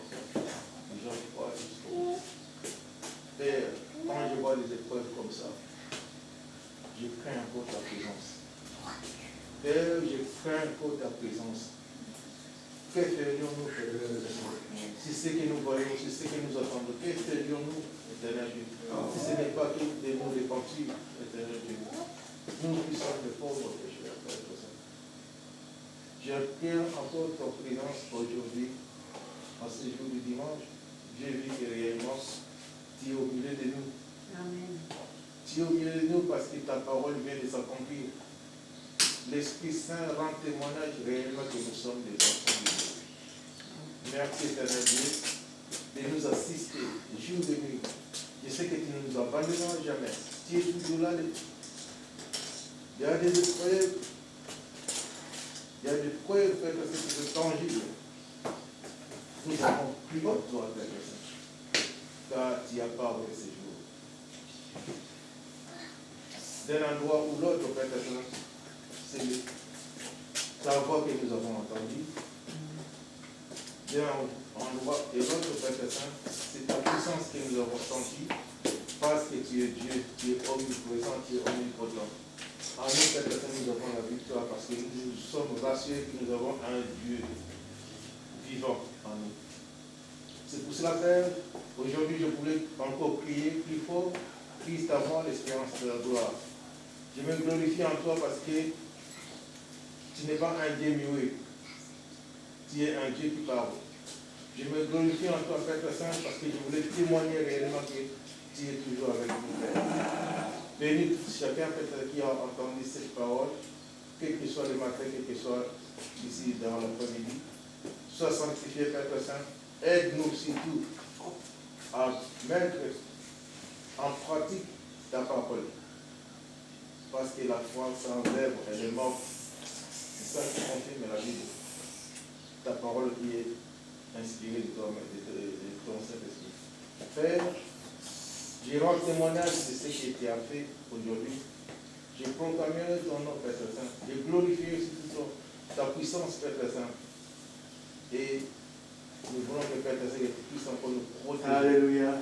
Speaker 2: Jean 3 jusqu'au. Père, quand je vois des épreuves comme ça, je crains encore ta présence. Père, je crains encore ta présence. Que ferions-nous, si ce que nous voyons, si ce que nous attendons, que ferions-nous, éternel Dieu, si ce n'est pas tout des mots de penser, éternel Dieu. Nous qui sommes de pauvres pécheurs, Père de ça. J'accueille encore ta présence aujourd'hui, en ce jour du dimanche. J'ai vu que réellement, tu es au milieu de nous.
Speaker 3: Amen.
Speaker 2: Tu es au milieu de nous parce que ta parole vient de s'accomplir. L'Esprit Saint rend témoignage réellement que nous sommes des enfants de Dieu. Merci, éternel Dieu, de nous assister jour et nuit. Je sais que tu ne nous abandonneras jamais. Tu es toujours là. Il y a des épreuves. Il y a des preuves que c'est tangible. Nous avons plus besoin de ça. Car tu as parlé de ces jours. d'un endroit ou l'autre, Père Saint, c'est la voix que nous avons entendue. D'un endroit et l'autre, Père Saint, c'est ta puissance que nous avons sentie, parce que tu es Dieu, tu es omniprésent, tu es omnipotent. En nous, Père Saint, nous avons la victoire, parce que nous sommes rassurés que nous avons un Dieu vivant en nous. C'est pour cela, Père, aujourd'hui je voulais encore prier plus fort, Christ à moi, l'espérance de la gloire. Je me glorifie en toi parce que tu n'es pas un Dieu muet, tu es un Dieu qui parle. Je me glorifie en toi, Père Saint, parce que je voulais témoigner réellement que tu es toujours avec nous, Père. Bénis chacun, Père, qui a entendu cette parole, quel que soit le matin, quel que soit ici dans l'après-midi. Sois sanctifié, Père Saint. Aide-nous surtout à mettre en pratique ta parole. Parce que la foi sans œuvre, elle est morte. C'est ça qui confirme la Bible. Ta parole qui est inspirée de ton Saint-Esprit. Père, je rends témoignage de ce que tu as fait aujourd'hui. Je proclamerai ton nom, Père Saint. Je glorifie aussi ta puissance, Père Saint. Et nous voulons que Père Saint, que tu puisses encore nous protéger.
Speaker 4: Alléluia.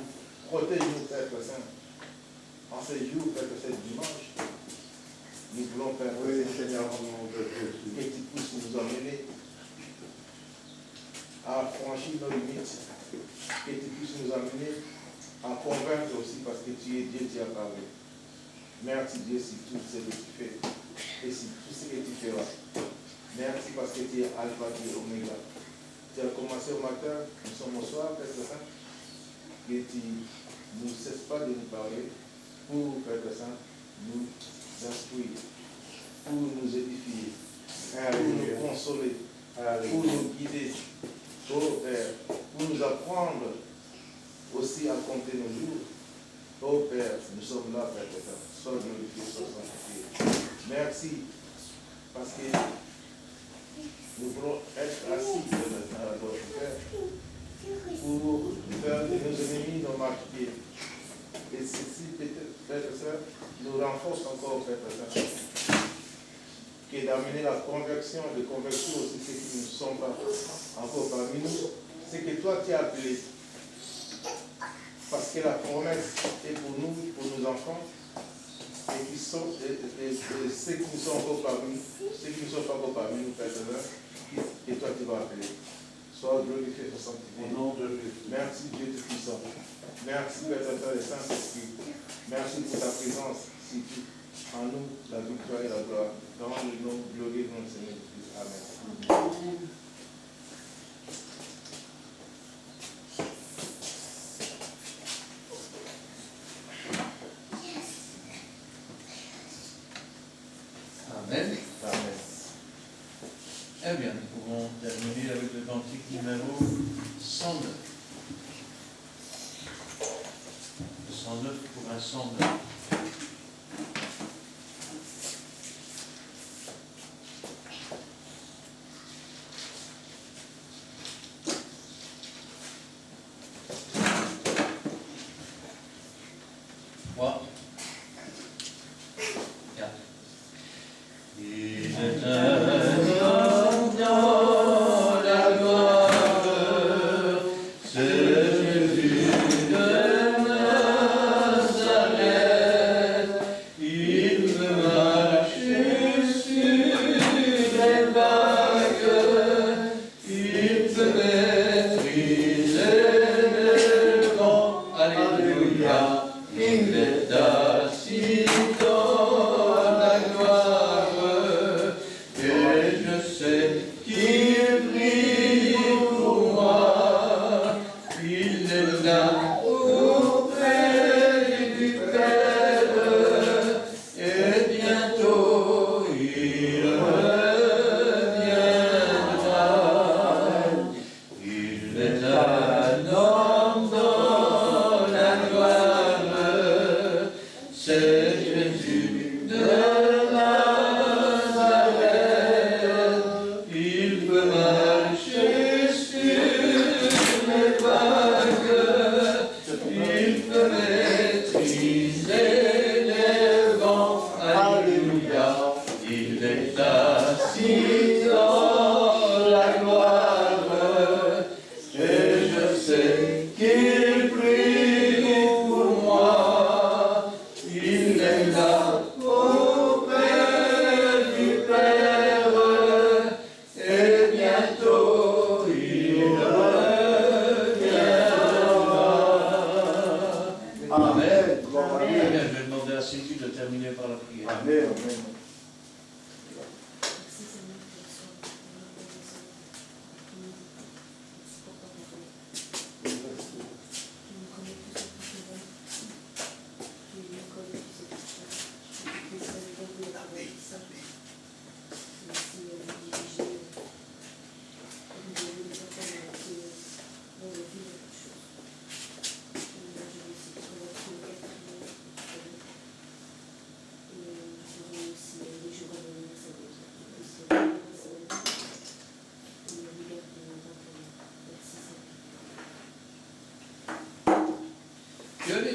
Speaker 2: Protège-nous, Père Saint. En ce jour, Père Saint, dimanche, nous voulons, Père Seigneur, que tu puisses nous emmener à franchir nos limites, que tu puisses nous amener à convaincre aussi, parce que tu es Dieu, tu as parlé. Merci Dieu sur tout ce que tu fais et sur tout ce que tu feras. Merci parce que tu es Alpha, tu es Oméga. Tu as commencé au matin, nous sommes au soir, Père Saint, et tu ne cesses pas de nous parler pour, Père Saint, nous instruire, pour nous édifier, pour nous consoler, pour nous guider, oh Père, pour nous apprendre aussi à compter nos jours. Oh Père, nous sommes là, Père Saint, sois glorifié, sois sanctifié. Merci, parce que nous voulons être assis à votre Père pour faire de nos ennemis nos martyrs. Et ceci, peut-être, Père Saint, nous renforce encore, Père Saint, que d'amener la conversion, de convertir aussi ceux qui ne sont pas encore parmi nous, c'est que toi tu as appelé. Parce que la promesse est pour nous, pour nos enfants, et ceux qui ne sont encore parmi nous, ceux qui ne sont pas encore parmi nous, Père Saint, et toi tu vas appeler. Sois glorifié, sois sanctifié. Au nom de Jésus. Merci Dieu Tout-Puissant. Merci Père Saint et Saint-Esprit. Merci pour ta présence, surtout en nous, la victoire et la gloire. Dans le nom glorieux de notre Seigneur Jésus. Amen.
Speaker 3: Amen.
Speaker 1: Amen.
Speaker 2: Amen.
Speaker 1: Eh bien, nous pouvons terminer avec le cantique numéro 109. Le 109 pour un 109.
Speaker 5: Nazareth.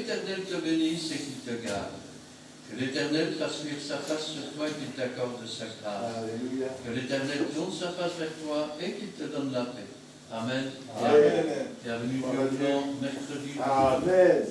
Speaker 1: l'Éternel te bénisse et qu'il te garde. Que l'Éternel fasse luire sa face sur toi et qu'il t'accorde sa grâce.
Speaker 4: Alléluia.
Speaker 1: Que l'Éternel tourne sa face vers toi et qu'il te donne la paix. Amen.
Speaker 2: Amen.
Speaker 1: Bienvenue au mercredi.
Speaker 4: Amen.